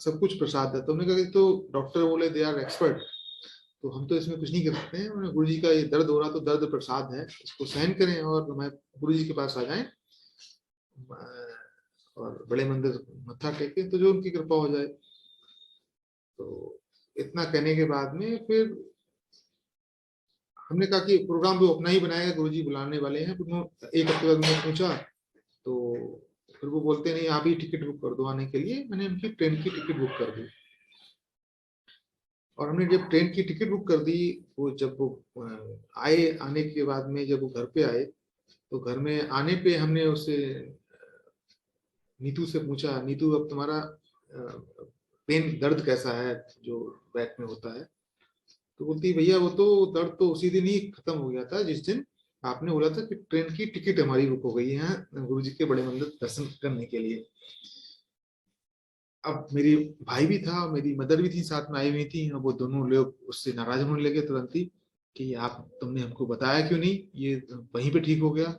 [SPEAKER 1] सब कुछ प्रसाद है, तो हमने कहा कि तो डॉक्टर बोले दे आर एक्सपर्ट, तो हम तो इसमें कुछ नहीं कर सकते हैं। गुरु जी का ये दर्द हो रहा तो दर्द प्रसाद है, इसको सहन करें और हमारे गुरु जी के पास आ जाएं और बड़े मंदिर मत्था टेकें तो जो उनकी कृपा हो जाए। तो इतना कहने के बाद में फिर हमने कहा कि प्रोग्राम भी अपना ही बनाएगा, गुरु जी बुलाने वाले हैं। फिर एक हफ्ते बाद उन्होंने पूछा, तो फिर वो बोलते नहीं आप ही टिकट बुक कर दो आने के लिए। मैंने उनकी ट्रेन की टिकट बुक कर दी। और हमने जब ट्रेन की टिकट बुक कर दी, वो जब वो आए, आने के बाद में जब वो घर पे आए, तो घर में आने पे हमने उससे, नीतू से पूछा, नीतू अब तुम्हारा पेन दर्द कैसा है जो बैक में होता है। तो बोलती भैया वो तो दर्द तो उसी दिन ही खत्म हो गया था जिस दिन आपने बोला था कि ट्रेन की टिकट हमारी बुक हो गई है गुरु जी के बड़े मंदिर दर्शन करने के लिए। अब मेरी भाई भी था, मेरी मदर भी थी, साथ में आई हुई थी। अब वो दोनों लोग उससे नाराज होने लगे तुरंत ही कि आप, तुमने हमको बताया क्यों नहीं, ये वहीं पे ठीक हो गया।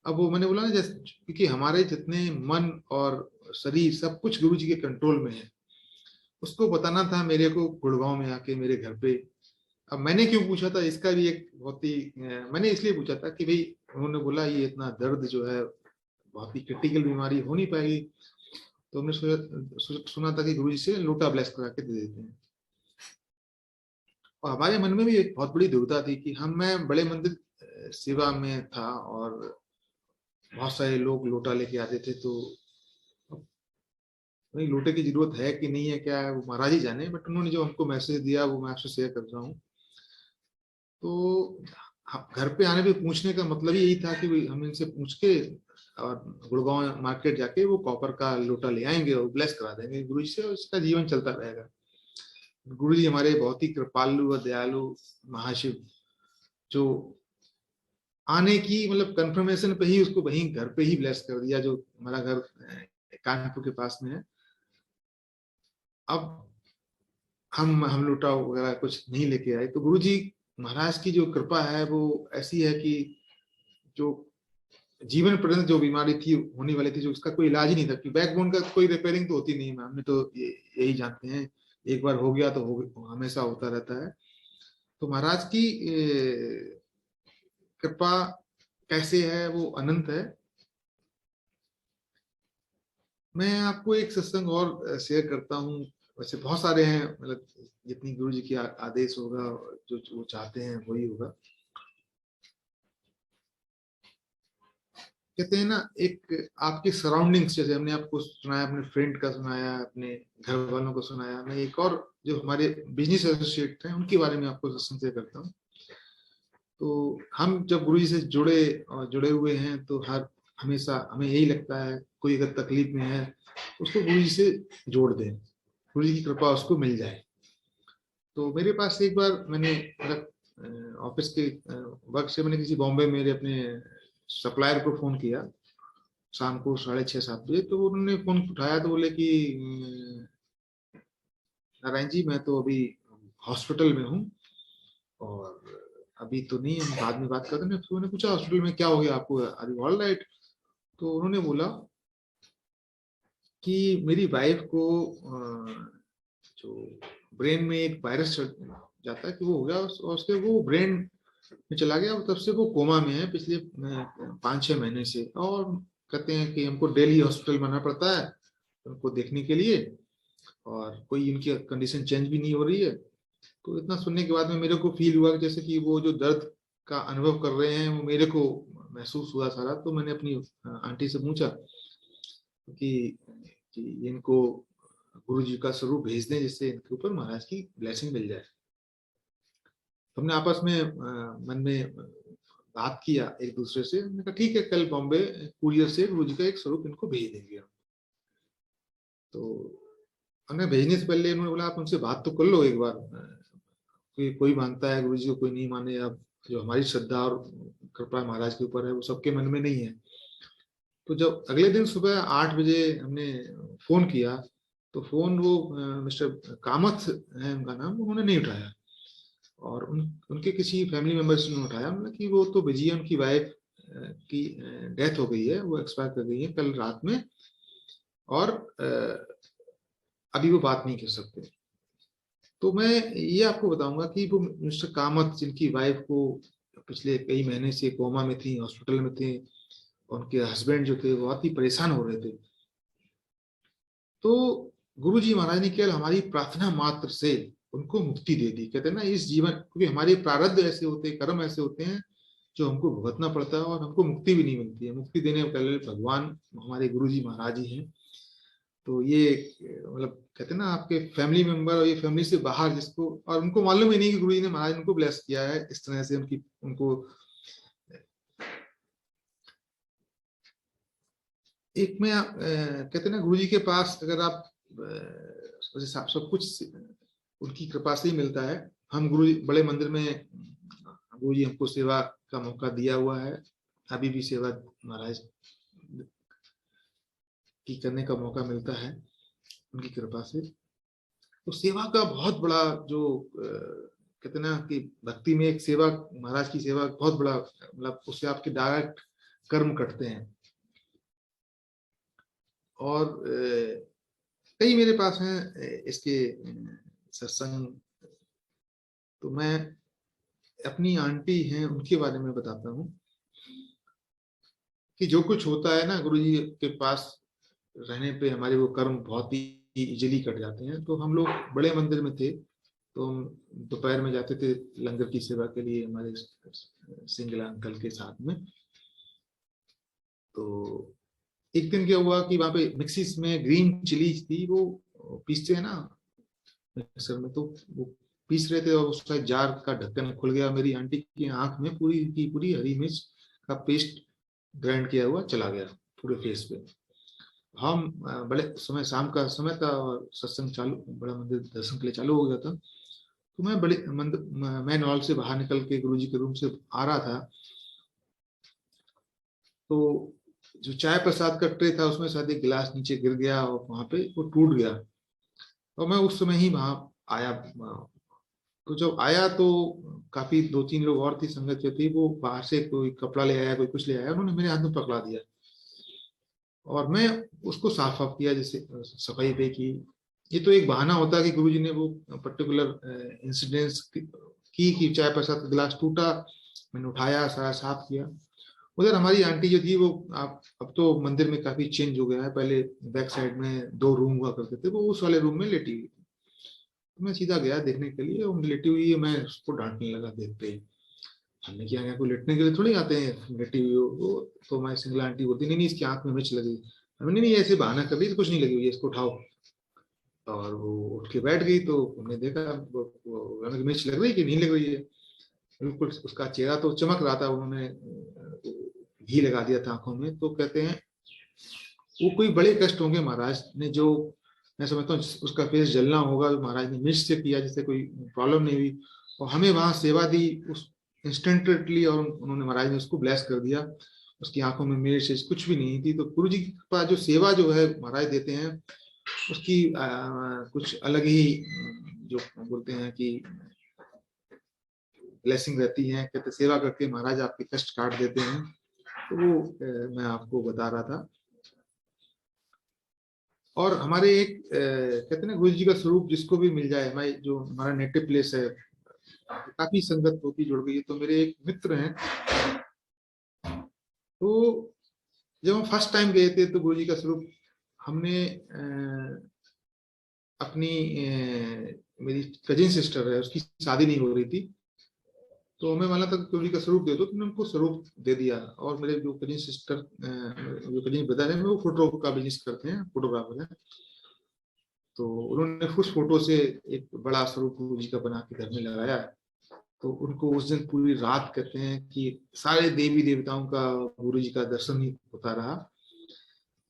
[SPEAKER 1] अब वो मैंने बोला ना, जैसे क्योंकि हमारे जितने मन और शरीर सब कुछ गुरु जी के कंट्रोल में है, उसको बताना था मेरे को गुड़गांव में आके मेरे घर पे। अब मैंने क्यों पूछा था, इसका भी एक बहुत ही मैंने इसलिए पूछा था कि भाई उन्होंने बोला ये इतना दर्द जो है बहुत ही क्रिटिकल बीमारी हो नहीं पाएगी। तो हमने सुना था कि गुरु जी से लोटा ब्लेस करा के दे देते हैं। और हमारे मन में भी एक बहुत बड़ी दुविधा थी कि मैं बड़े मंदिर सेवा में था और बहुत सारे लोग लोटा लेके आते थे। तो भाई लोटे की जरूरत है कि नहीं है, क्या है, वो महाराज ही जाने। बट उन्होंने जो हमको मैसेज दिया वो मैं आपसे शेयर कर रहा हूँ। तो घर पे आने पे पूछने का मतलब ही यही था कि हम इनसे पूछ के और गुड़गांव मार्केट जाके वो कॉपर का लोटा ले आएंगे और ब्लेस करा देंगे गुरु जी से, और इसका जीवन चलता रहेगा। गुरु जी हमारे बहुत ही कृपालु और दयालु महाशिव, जो आने की मतलब कंफर्मेशन पे ही उसको वहीं घर पे ही ब्लेस कर दिया, जो हमारा घर कानपुर के पास में है। अब हम लोटा वगैरह कुछ नहीं लेके आए। तो गुरु जी महाराज की जो कृपा है वो ऐसी है कि जो जीवन पर्यंत जो बीमारी थी होने वाली थी, जो उसका कोई इलाज ही नहीं था, कि बैकबोन का कोई रिपेयरिंग तो होती नहीं है, हमने तो यही जानते हैं, एक बार हो गया तो हमेशा होता रहता है। तो महाराज की कृपा कैसे है, वो अनंत है। मैं आपको एक सत्संग और शेयर करता हूँ। वैसे बहुत सारे हैं, मतलब जितनी गुरु जी की आदेश होगा, जो वो चाहते हैं वही होगा। कहते हैं ना, एक आपके सराउंडिंग्स, जैसे हमने आपको सुनाया, अपने फ्रेंड का सुनाया, अपने घर वालों को सुनाया, मैं एक और जो हमारे बिजनेस एसोसिएट हैं उनके बारे में आपको सत्संग से करता हूँ। तो हम जब गुरु जी से जुड़े और जुड़े हुए हैं, तो हर हमेशा हमें यही लगता है, कोई अगर तकलीफ में है उसको गुरु जी से जोड़ दें, गुरु जी की कृपा उसको मिल जाए। तो मेरे पास एक बार मैंने ऑफिस के वर्क से मैंने किसी बॉम्बे मेरे अपने सप्लायर को फोन किया शाम को 6:30-7 बजे। तो उन्होंने फोन उठाया तो बोले कि नारायण जी, मैं तो अभी हॉस्पिटल में हूँ और अभी तो नहीं, हम बाद में बात करते हैं। तो मैंने पूछा हॉस्पिटल में क्या हो गया आपको, आर यू ऑल राइट? तो उन्होंने बोला कि मेरी वाइफ को जो ब्रेन में एक वायरस चढ़ जाता है कि वो हो गया, और उसके वो ब्रेन में चला गया, और तब से वो कोमा में है पिछले 5-6 महीने से। और कहते हैं कि हमको डेली हॉस्पिटल में आना पड़ता है उनको देखने के लिए, और कोई इनकी कंडीशन चेंज भी नहीं हो रही है। तो इतना सुनने के बाद में मेरे को फील हुआ कि जैसे कि वो जो दर्द का अनुभव कर रहे हैं वो मेरे को महसूस हुआ सारा। तो मैंने अपनी आंटी से पूछा कि, इनको गुरु जी का स्वरूप भेज दें जिससे इनके ऊपर महाराज की ब्लेसिंग मिल जाए। हमने आपस में मन में बात किया एक दूसरे से। हमने कहा ठीक है, कल बॉम्बे कुरियर से गुरु जी का एक स्वरूप इनको भेज देंगे हम। तो हमने भेजने से पहले उन्होंने बोला आप उनसे बात तो कर लो एक बार, कोई मानता है गुरु जी को, कोई नहीं माने। अब जो हमारी श्रद्धा और कृपा महाराज के ऊपर है वो सबके मन में नहीं है। तो जब अगले दिन सुबह 8 बजे हमने फोन किया, तो फोन वो मिस्टर कामत है उनका नाम, उन्होंने नहीं उठाया। और उनके किसी फैमिली मेंबर्स ने उठाया। मतलब कि वो तो बिजी है, उनकी वाइफ की डेथ हो गई है, वो एक्सपायर कर गई है कल रात में, और अभी वो बात नहीं कर सकते। तो मैं ये आपको बताऊंगा कि वो मिस्टर कामत, जिनकी वाइफ को पिछले कई महीने से कोमा में थी, हॉस्पिटल में थे, उनके हस्बैंड जो थे वो बहुत ही परेशान हो रहे थे। तो गुरु जी महाराज ने केवल हमारी प्रार्थना मात्र से उनको मुक्ति दे दी। कहते हैं ना, इस जीवन, क्योंकि हमारे प्रारब्ध ऐसे होते हैं, कर्म ऐसे होते हैं जो हमको भुगतना पड़ता है, और हमको मुक्ति भी नहीं मिलती है। मुक्ति देने वाले भगवान हमारे गुरु जी महाराज ही हैं। तो ये मतलब कहते हैं ना, आपके फैमिली मेंबर और ये फैमिली से बाहर जिसको, और उनको मालूम ही नहीं कि गुरु जी ने महाराज उनको ब्लेस किया है इस तरह से, उनकी उनको एक में कहते हैं ना, गुरु जी के पास अगर आप सब कुछ उनकी कृपा से ही मिलता है। हम गुरु जी बड़े मंदिर में, गुरु जी हमको सेवा का मौका दिया हुआ है, अभी भी सेवा महाराज की करने का मौका मिलता है उनकी कृपा से। तो सेवा का बहुत बड़ा जो कहते हैं ना कि भक्ति में एक सेवा, महाराज की सेवा बहुत बड़ा, मतलब उससे आपके डायरेक्ट कर्म कटते हैं। और कई मेरे पास हैं इसके सत्संग। तो मैं अपनी आंटी हैं उनके बारे में बताता हूँ कि जो कुछ होता है ना, गुरु जी के पास रहने पे हमारे वो कर्म बहुत ही इजीली कट जाते हैं। तो हम लोग बड़े मंदिर में थे, तो हम दोपहर में जाते थे लंगर की सेवा के लिए हमारे सिंगला अंकल के साथ में। तो एक दिन क्या हुआ कि वहां पे मिक्सिस में ग्रीन चिली थी, वो पीसते हैं ना मिक्सर में, तो वो पीस रहे थे और उसका जार का ढक्कन खुल गया। मेरी आंटी की आंख में पूरी की पूरी हरी मिर्च का पेस्ट ग्राइंड किया हुआ चला गया पूरे फेस पे। हम बड़े समय, शाम का समय था और सत्संग चालू, बड़ा मंदिर दर्शन के लिए चालू हो गया था। तो मैं बड़े मंदिर मैन हॉल से बाहर निकल के गुरुजी के रूम से आ रहा था, तो जो चाय प्रसाद का ट्रे था उसमें शायद एक गिलास नीचे गिर गया और वहां पे वो टूट गया। और मैं उस समय ही वहां आया। तो जब आया तो काफी 2-3 लोग और थी संगत जो थी, वो बाहर से कोई कपड़ा ले आया, कोई कुछ ले आया, उन्होंने मेरे हाथ में पकड़ा दिया और मैं उसको साफ साफ किया, जैसे सफाई पे की। ये तो एक बहाना होता है कि गुरुजी ने वो पर्टिकुलर इंसिडेंस की कि चाय प्रसाद का गिलास टूटा, मैंने उठाया, सारा साफ किया। उधर हमारी आंटी जो थी वो, आप अब तो मंदिर में काफी चेंज हो गया है, पहले बैक साइड में 2 रूम हुआ करते थे, वो उस वाले रूम में लेटी हुई थी। तो मैं सीधा गया देखने के लिए, वो लेटी हुई है, मैं उसको डांटने लगा देखते ही। हमने क्या यहाँ को लेटने के लिए थोड़ी आते हैं, लेटी हुई हो वो। तो हमारी सिंगल आंटी बोलती, नहीं नहीं इसकी आंख में मिर्च लगी। हमने, नहीं ऐसे बहाना कर दी, तो कुछ नहीं लगी हुई है, इसको उठाओ। और वो उठ के बैठ गई, तो हमने देखा हमें मिर्च लग रही है कि नहीं लग रही है। बिल्कुल उसका चेहरा तो चमक रहा था, उन्होंने घी लगा दिया था आंखों में। तो कहते हैं वो कोई बड़े कष्ट होंगे महाराज ने, जो मैं समझता हूँ उसका फेस जलना होगा, जो महाराज ने मिर्च से किया, जिससे कोई प्रॉब्लम नहीं हुई। और हमें वहां सेवा दी उस इंस्टेंटली, और उन्होंने, महाराज ने उसको ब्लेस कर दिया। उसकी आंखों में मिर्च कुछ भी नहीं थी। तो गुरु जी के पास जो सेवा जो है महाराज देते हैं, उसकी कुछ अलग ही जो बोलते हैं कि ब्लेसिंग रहती है। कहते सेवा करके महाराज आपके कष्ट काट देते हैं। तो वो मैं आपको बता रहा था। और हमारे एक कहते हैं ना, गुरु जी का स्वरूप जिसको भी मिल जाए, हमारे जो हमारा नेटिव प्लेस है, काफी संगत होती जुड़ गई है। तो मेरे एक मित्र हैं, तो जब हम फर्स्ट टाइम गए थे, तो गुरु जी का स्वरूप हमने अपनी मेरी कजिन सिस्टर है, उसकी शादी नहीं हो रही थी। तो हमें माना था कि गुरु जी का स्वरूप दे दो, तो मैंने उनको स्वरूप दे दिया। और मेरे जो कजिन सिस्टर, जो कजिन ब्रदर है, वो फोटो का बिजनेस करते हैं, फोटोग्राफर है। तो उन्होंने उस फोटो से एक बड़ा स्वरूप गुरु जी का बना के घर में लगाया। तो उनको उस दिन पूरी रात, कहते हैं कि सारे देवी देवताओं का, गुरु जी का दर्शन ही होता रहा।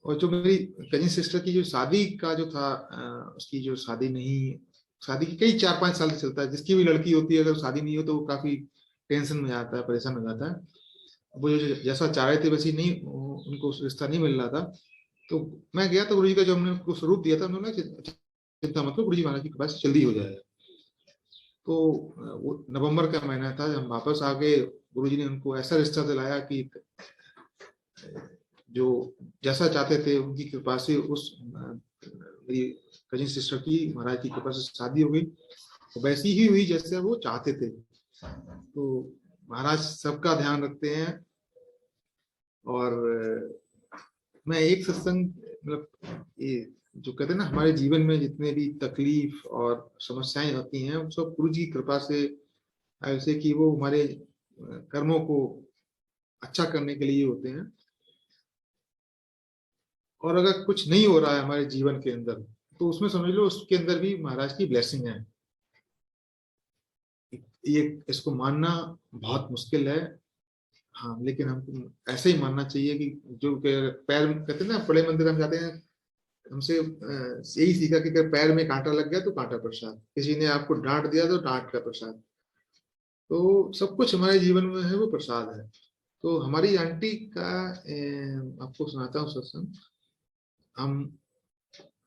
[SPEAKER 1] और जो मेरी कजिन सिस्टर की जो शादी का जो था, उसकी जो शादी नहीं, शादी की कई 4-5 साल से चलता है। जिसकी भी लड़की होती है, अगर शादी नहीं हो तो वो काफी टेंशन में आता है, परेशान हो जाता है। वो जो जैसा चाह रहे थे वैसे नहीं, उनको रिश्ता नहीं मिल रहा था। तो मैं गया, तो गुरु जी का जो हमने उनको स्वरूप दिया था, उन्होंने चिंता मतलब, गुरु जी महाराज की कृपा से जल्दी हो जाएगा। तो वो नवंबर का महीना था, जब हम वापस आ गए, गुरु जी ने उनको ऐसा रिश्ता दिलाया कि जो जैसा चाहते थे, उनकी कृपा से उस मेरी कजिन सिस्टर की महाराज की कृपा से शादी हो गई। तो वैसी ही हुई जैसे वो चाहते थे। तो महाराज सबका ध्यान रखते हैं। और मैं एक सत्संग, मतलब ये जो कहते हैं ना, हमारे जीवन में जितने भी तकलीफ और समस्याएं होती हैं, वो सब गुरु जी की कृपा से, ऐसे कि वो हमारे कर्मों को अच्छा करने के लिए होते हैं। और अगर कुछ नहीं हो रहा है हमारे जीवन के अंदर, तो उसमें समझ लो उसके अंदर भी महाराज की ब्लेसिंग है। ये इसको मानना बहुत मुश्किल है। हाँ, लेकिन हमको ऐसे ही मानना चाहिए कि जो पैर, कहते हैं ना, बड़े मंदिर हम जाते हैं, हमसे यही सीखा कि अगर पैर में कांटा लग गया तो कांटा प्रसाद, किसी ने आपको डांट दिया तो डांट का प्रसाद। तो सब कुछ हमारे जीवन में है वो प्रसाद है। तो हमारी आंटी का आपको सुनाता हूँ सत्संग। हम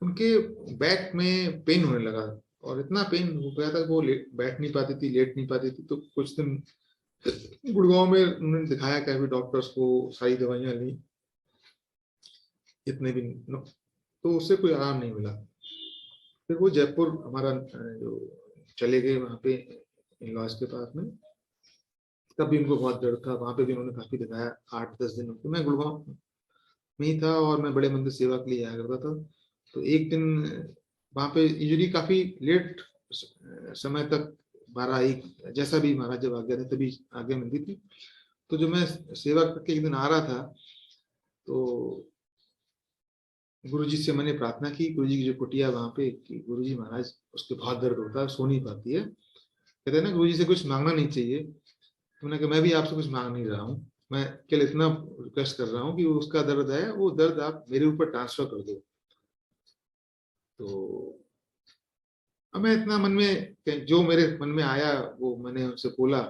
[SPEAKER 1] उनके बैक में पेन होने लगा, और इतना पेन हो गया था कि वो बैठ नहीं पाती थी, लेट नहीं पाती थी। तो कुछ दिन गुड़गांव में उन्होंने दिखाया, काफी डॉक्टर्स को, सारी दवाइयां ली, इतने भी तो उससे कोई आराम नहीं मिला। फिर वो जयपुर हमारा जो चले गए वहां पे, इलाज के पास में। तब भी उनको बहुत दर्द था, वहां पे भी उन्होंने काफी दिखाया। 8-10 दिन तो मैं गुड़गांव में ही था, और मैं बड़े मंदिर सेवा के लिए आया करता था। तो एक दिन वहां पे यूजली काफी लेट समय तक, 12-1, जैसा भी महाराज जब आज्ञा थे तभी आज्ञा मिलती थी। तो जो मैं सेवा करके एक दिन आ रहा था, तो गुरु जी से मैंने प्रार्थना की, गुरु जी की जो कुटिया वहां पे, कि गुरु जी महाराज उसके बहुत दर्द होता है, सो नहीं पाती है। कहते हैं ना, गुरु जी से कुछ मांगना नहीं चाहिए। तो मैंने कहा, मैं भी आपसे कुछ मांग नहीं रहा हूँ, मैं केवल इतना रिक्वेस्ट कर रहा हूँ कि उसका दर्द है, वो दर्द आप मेरे ऊपर ट्रांसफर कर दो। तो अब मैं इतना मन में, जो मेरे मन में आया वो मैंने उनसे बोला।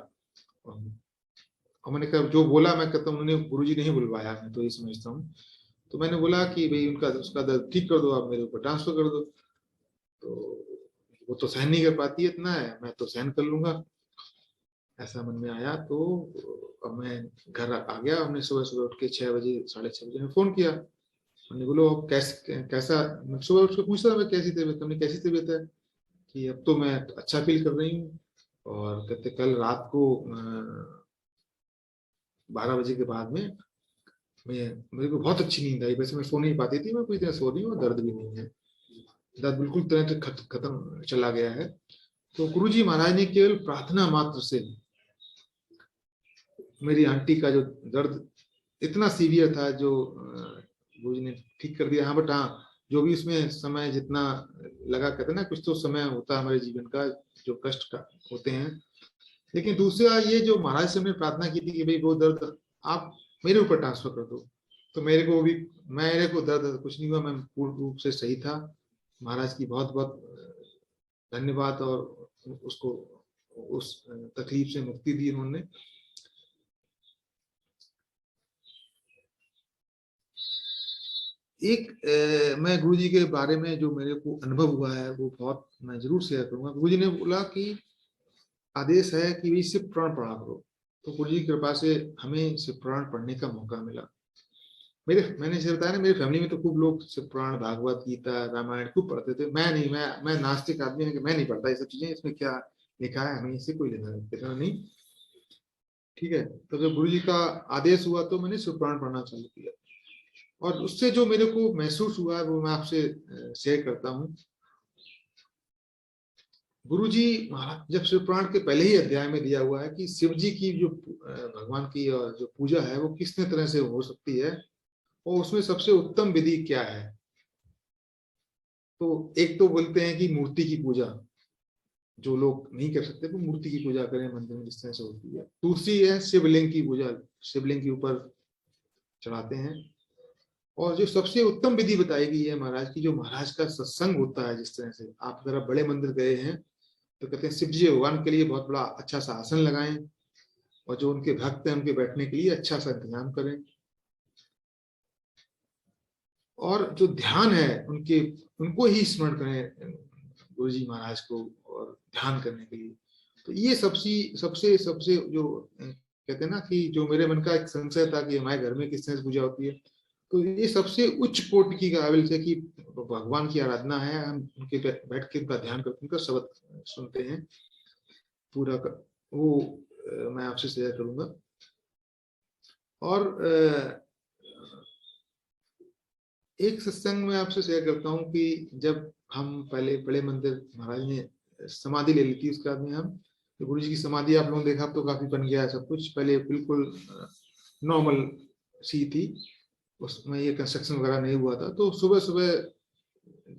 [SPEAKER 1] और मैंने कहा, जो बोला मैं कहता हूँ, उन्होंने, गुरु जी ने ही बुलवाया, मैं तो ये समझता हूँ। तो मैंने बोला कि भाई उनका उसका दर्द ठीक कर दो, आप मेरे ऊपर ट्रांसफर कर दो। तो वो तो सहन नहीं कर पाती है, इतना है, मैं तो सहन कर लूंगा, ऐसा मन में आया। तो अब मैं घर आ गया। हमने सुबह सुबह उठ के 6 बजे, 6:30 बजे में फोन किया। हमने बोलो अब कैसा, मैं सुबह उठ के पूछता था, कैसी तबीयत, हमने कैसी तबीयत है, कि अब तो मैं अच्छा फील कर रही हूँ। और कहते कल रात को 12 बजे के बाद में मैं, मेरे को बहुत अच्छी नींद आई। वैसे मैं सो नहीं पाती थी, मैं पूरी तरह सो रही हूँ, दर्द भी नहीं है। दर्द बिल्कुल तरह से खत्म चला गया है। तो गुरुजी महाराज ने केवल प्रार्थना मात्र से मेरी आंटी का जो दर्द इतना सीवियर था, जो गुरुजी ने ठीक कर दिया। हाँ बट हाँ, जो भी उसमें समय जितना लगा, कहते ना कुछ तो समय होता है हमारे जीवन का जो कष्ट का होते हैं। लेकिन दूसरा ये जो महाराज से हमने प्रार्थना की थी कि भाई वो दर्द आप मेरे ऊपर ट्रांसफर कर दो, तो मेरे को दर्द कुछ नहीं हुआ, मैं पूर्ण रूप से सही था। महाराज की बहुत बहुत धन्यवाद, और उसको उस तकलीफ से मुक्ति दी उन्होंने। मैं गुरुजी के बारे में जो मेरे को अनुभव हुआ है वो बहुत मैं जरूर शेयर करूंगा। गुरुजी ने बोला कि आदेश है कि इससे पुराण पढ़ा करो, तो गुरुजी की कृपा से हमें शिव पुराण पढ़ने का मौका मिला। मैंने जैसे बताया ना, मेरी फैमिली में तो खूब लोग शिव पुराण, भागवत गीता, रामायण खूब पढ़ते थे। मैं नहीं, मैं नास्तिक आदमी है कि मैं नहीं पढ़ता ये सब चीजें, इसमें क्या लिखा है हमें इससे कोई लेना देना नहीं। ठीक है, तो जब गुरु जी का आदेश हुआ तो मैंने शिव पुराण पढ़ना चालू किया, और उससे जो मेरे को महसूस हुआ है वो मैं आपसे शेयर करता हूँ। गुरु जी महाराज जब शिव पुराण के पहले ही अध्याय में दिया हुआ है कि शिव जी की जो भगवान की जो पूजा है वो किस तरह से हो सकती है, और उसमें सबसे उत्तम विधि क्या है। तो एक तो बोलते हैं कि मूर्ति की पूजा, जो लोग नहीं कर सकते वो मूर्ति की पूजा करें मंदिर में जिस तरह से होती है। दूसरी है शिवलिंग की पूजा, शिवलिंग के ऊपर चढ़ाते हैं। और जो सबसे उत्तम विधि बताई गई है महाराज की, जो महाराज का सत्संग होता है, जिस तरह से आप जरा बड़े मंदिर गए हैं तो कहते हैं शिव जी भगवान के लिए बहुत बड़ा अच्छा सा आसन लगाएं, और जो उनके भक्त हैं उनके बैठने के लिए अच्छा सा इंतजाम करें, और जो ध्यान है उनके उनको ही स्मरण करें, गुरु जी महाराज को, और ध्यान करने के लिए। तो ये सबसे सबसे सबसे जो कहते हैं ना कि जो मेरे मन का एक संशय था कि हमारे घर में किस तरह से पूजा होती है, तो ये सबसे उच्च कोटि की काबिल से कि भगवान की आराधना है, हम उनके बैठ के उनका ध्यान करते हैं, उनका शब्द सुनते हैं पूरा कर, वो मैं आपसे शेयर करूंगा। और एक सत्संग में आपसे शेयर करता हूँ कि जब हम पहले बड़े मंदिर महाराज ने समाधि ले ली थी, उसके बाद में हम, तो गुरु जी की समाधि आप लोगों ने देखा तो काफी बन गया है सब कुछ, पहले बिल्कुल नॉर्मल सी थी, उसमें ये कंस्ट्रक्शन वगैरह नहीं हुआ था। तो सुबह सुबह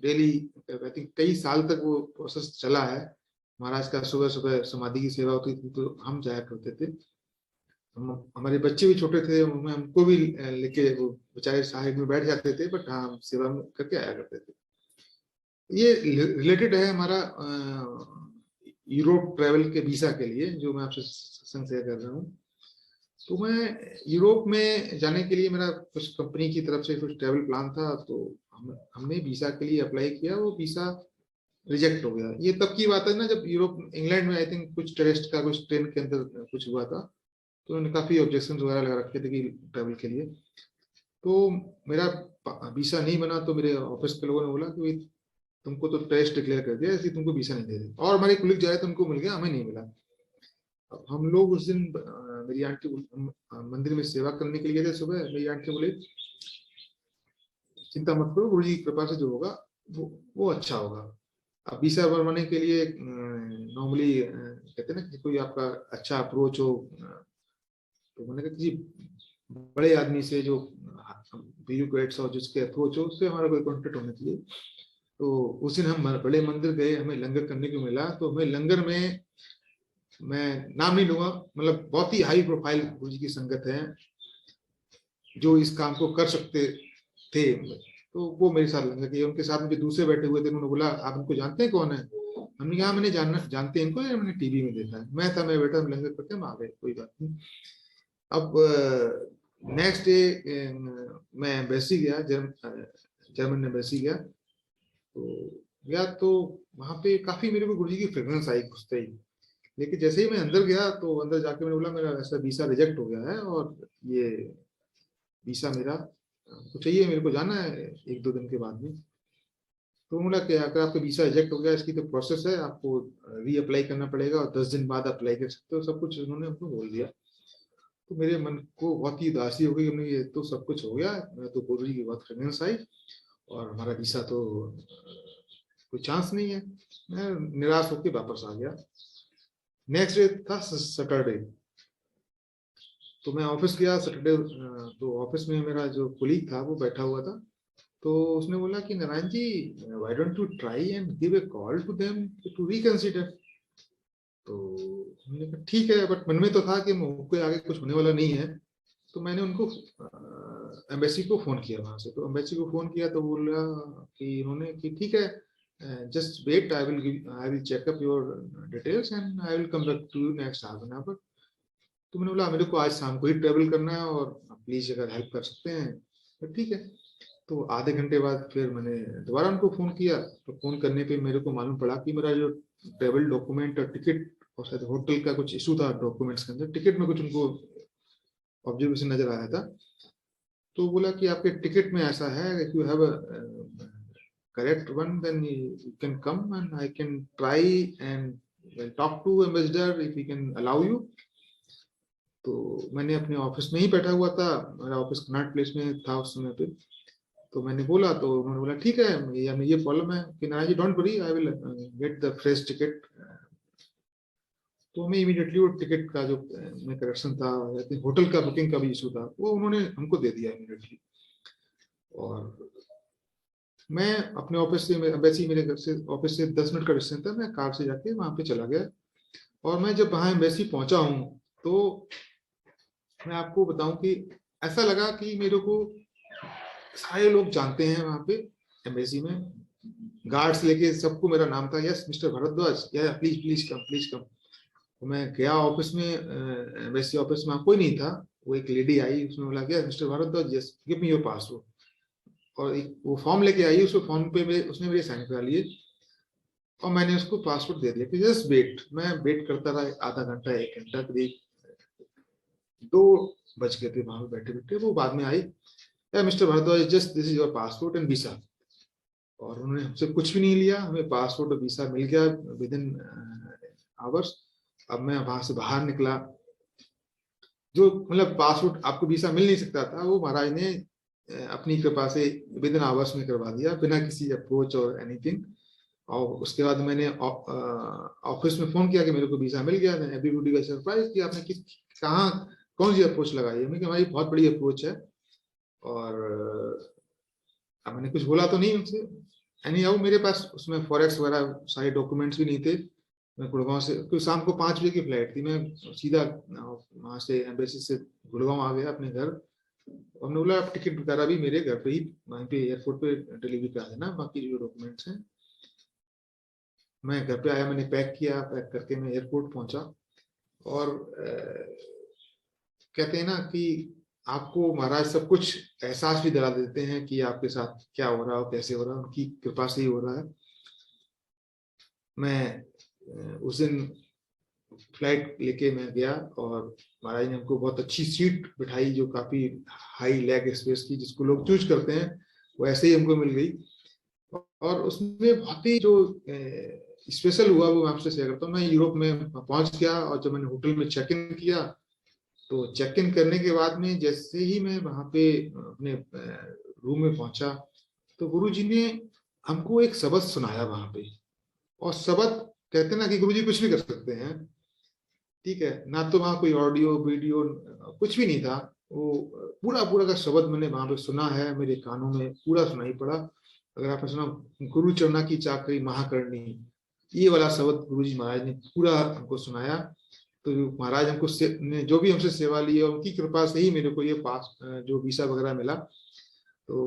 [SPEAKER 1] डेली आई थिंक कई साल तक वो प्रोसेस चला है, महाराज का सुबह सुबह समाधि की सेवा होती थी, तो हम जाया करते थे। हमारे बच्चे भी छोटे थे, हमको भी लेके वो बेचारे साइड में बैठ जाते थे, बट हाँ हम सेवा करके आया करते थे। ये रिलेटेड है हमारा यूरोप ट्रेवल के वीजा के लिए, जो मैं आपसे सत्संग शेयर कर रहा हूँ। तो मैं यूरोप में जाने के लिए मेरा कुछ कंपनी की तरफ से कुछ ट्रेवल प्लान था, तो हमने वीजा के लिए अप्लाई किया, वो वीजा रिजेक्ट हो गया। ये तब की बात है ना जब यूरोप इंग्लैंड में आई थिंक कुछ टेररिस्ट का कुछ ट्रेन के अंदर कुछ हुआ था, तो उन्होंने काफी ऑब्जेक्शन वगैरह लगा रखे थे कि ट्रैवल के लिए। तो मेरा वीसा नहीं बना, तो मेरे ऑफिस के लोगों ने बोला कि तुमको तो टेस्ट डिक्लेयर कर दिया, इसलिए तुमको वीसा नहीं दे रहे। और हमारे कुलिक जा रहे थे, उनको मिल गया, हमें नहीं मिला। अब हम लोग उस दिन मेरी आंटी मंदिर में सेवा करने के लिए गए थे सुबह, मेरी आंटी बोले चिंता मत करो, गुरु जी की कृपा से जो होगा वो अच्छा होगा। अब वीसा बनवाने के लिए नॉर्मली कहते हैं ना कि कोई आपका अच्छा अप्रोच हो, तो मैंने कहा किसी बड़े आदमी से जो ब्यूरोक्रेट्स और जिसके अप्रोच हो उससे हमारा कोई कॉन्टेक्ट होना चाहिए। तो उस दिन हम बड़े मंदिर गए, हमें लंगर करने को मिला, तो हमें लंगर में, मैं नाम नहीं लूंगा, मतलब बहुत ही हाई प्रोफाइल गुरु जी की संगत है जो इस काम को कर सकते थे, तो वो मेरे साथ लंगर किया। उनके साथ में जो दूसरे बैठे हुए थे उन्होंने बोला आप इनको जानते हैं कौन है। हमने कहा मैंने जानते हैं इनको, मैंने टीवी में देखा है। मैं बैठा, हम लंगर करके हम आ गए, कोई बात नहीं। अब नेक्स्ट डे मैं एम्बेसी गया, जर्मन एम्बेसी गया, तो वहां पे काफी मेरे को गुरु जी की फ्रेग्रेंस आई घुसते ही। लेकिन जैसे ही मैं अंदर गया तो अंदर जाके मैंने बोला मेरा ऐसा वीसा रिजेक्ट हो गया है, और ये वीसा मेरा तो चाहिए, मेरे को जाना है एक दो दिन के बाद में। तो बोला कि अगर आपका वीसा रिजेक्ट हो गया, इसकी तो प्रोसेस है, आपको री अप्लाई करना पड़ेगा और 10 दिन बाद अप्लाई कर सकते हो, सब कुछ उन्होंने हमको बोल दिया। तो मेरे मन को बहुत ही उदासी हो गई, हमने ये तो सब कुछ हो गया, मैं तो गुरु जी की बहुत फ्रेग्रेंस आई, और हमारा वीसा तो कोई चांस नहीं है। मैं निराश होकर वापस आ गया। नेक्स्ट डे था सैटरडे, तो मैं ऑफिस गया सैटरडे। तो ऑफिस में मेरा जो कुलीग था वो बैठा हुआ था, तो उसने बोला कि Narayan ji, why don't you try and give a call to them to reconsider. तो हमने कहा ठीक है, बट मन में तो था कि मुझे आगे कुछ होने वाला नहीं है। तो मैंने उनको एम्बेसी को फोन किया वहां से। तो एम्बेसी को फोन किया तो बोला कि उन्होंने कि ठीक है, just wait, I will checkup your details and I will come back to you next half an hour. तो मैंने बोला मेरे को आज शाम को ही ट्रेवल करना है और प्लीज अगर हेल्प कर सकते हैं तो ठीक है। तो आधे घंटे बाद फिर मैंने दोबारा उनको फोन किया। तो फोन करने पे मेरे को मालूम पड़ा कि मेरा जो ट्रेवल डॉक्यूमेंट और टिकट और शायद होटल का कुछ इशू था डॉक्यूमेंट्स के अंदर, टिकट में कुछ उनको ऑब्जर्वेशन नजर आया था। तो बोला कि आपके टिकट में ऐसा है, if you have correct one then you can come and I can try and talk to ambassador if he can allow you. तो मैंने अपने ऑफिस में ही बैठा हुआ था, मेरा ऑफिस कनॉट प्लेस में था उस समय पे। तो मैंने बोला तो उन्होंने बोला ठीक है, ये प्रॉब्लम है कि Narayan ji don't worry, I will get the fresh ticket. तो हमें इमीडिएटली वो टिकट का जो में करेक्शन था, होटल का बुकिंग का भी इशू था, वो उन्होंने हमको दे दिया इमीडिएटली। और मैं अपने ऑफिस से, वैसे ही मेरे घर से ऑफिस से 10 मिनट का डिस्टेंस था, मैं कार से जाके वहां पे चला गया। और मैं जब वहां एम्बेसी पहुंचा हूँ तो मैं आपको बताऊं कि ऐसा लगा कि मेरे को सारे लोग जानते हैं वहां पे एम्बेसी में। गार्ड्स लेके सबको मेरा नाम था, यस मिस्टर भारद्वाज, या please please come please come. तो मैं गया ऑफिस में, एम्बेसी ऑफिस में कोई नहीं था। वो एक लेडी आई, उसने बोला क्या mister Bhardwaj, yes give me your passport. और एक वो फॉर्म लेके आई, उस फॉर्म पे उसने मेरे साइन करा लिए और मैंने उसको पासपोर्ट दे दिया कि जस्ट वेट। मैं वेट करता रहा आधा घंटा 1 घंटा, करीब 2 बज गए थे वहां पे बैठे बैठे। वो बाद में आई, mister Bhardwaj just this is your passport and visa. और उन्होंने हमसे कुछ भी नहीं लिया, हमें पासपोर्ट और वीसा मिल गया विद इन आवर्स। अब मैं वहां से बाहर निकला, जो मतलब पासपोर्ट आपको वीसा मिल नहीं सकता था, वो महाराज ने अपनी कृपा से विद इन आवर्स में करवा दिया, बिना किसी अप्रोच और एनीथिंग। और उसके बाद मैंने ऑफिस में फोन किया कि मेरे को वीजा मिल गया। एवरीबॉडी वाज सरप्राइज कि आपने किस कहाँ कौन सी अप्रोच लगाई है। मैं हमारी बहुत बड़ी अप्रोच है। और अब मैंने कुछ बोला तो नहीं उनसे। एनी हाउ मेरे पास उसमें फॉरेक्स वगैरह सारे डॉक्यूमेंट्स भी नहीं थे। मैं गुड़गांव से, क्योंकि शाम को 5 बजे की फ्लाइट थी, मैं सीधा वहां से एम्बेसी से गुड़गांव आ गया अपने घर। हमने बोला आप टिकट वगैरह भी मेरे घर पे ही वहीं पे एयरपोर्ट पे डिलीवरी करा देना, बाकी जो डॉक्यूमेंट्स हैं। मैं घर पे आया, मैंने पैक किया, पैक करके मैं एयरपोर्ट पहुंचा। और कहते हैं ना कि आपको महाराज सब कुछ एहसास भी दिला देते हैं कि आपके साथ क्या हो रहा है, कैसे हो रहा है, उनकी कृपा से ही हो रहा है। मैं उस दिन फ्लाइट लेके मैं गया और महाराज ने हमको बहुत अच्छी सीट बिठाई, जो काफी हाई लेग स्पेस की, जिसको लोग चूज करते हैं, वो ऐसे ही हमको मिल गई। और उसमें बहुत ही जो स्पेशल हुआ वो मैं आपसे शेयर करता हूँ। मैं यूरोप में पहुंच गया और जब मैंने होटल में चेक इन किया, तो चेक इन करने के बाद में जैसे ही मैं वहां पे अपने रूम में पहुंचा, तो गुरुजी ने हमको एक सबक सुनाया वहां पे। और सबक, कहते हैं ना कि गुरुजी कुछ भी कर सकते हैं, ठीक है ना। तो वहाँ कोई ऑडियो वीडियो कुछ भी नहीं था। वो पूरा पूरा का शब्द मैंने वहां पे सुना है, मेरे कानों में पूरा सुनाई पड़ा। अगर आपने सुना, गुरु चरना की चाकरी महाकरणी, ये वाला शब्द गुरुजी महाराज ने पूरा हमको सुनाया। तो महाराज हमको ने जो भी हमसे सेवा ली है, उनकी कृपा से ही मेरे को ये पास जो वीसा वगैरह मिला। तो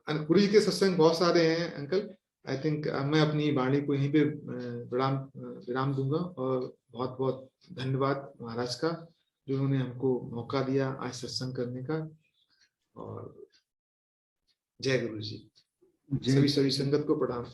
[SPEAKER 1] गुरु जी के सत्संग बहुत सारे हैं अंकल। आई थिंक मैं अपनी वाणी को यहीं पे विराम विराम दूंगा। और बहुत बहुत धन्यवाद महाराज का, जो उन्होंने हमको मौका दिया आज सत्संग करने का। और जय गुरु जी।
[SPEAKER 2] जय
[SPEAKER 1] सभी सभी संगत को प्रणाम।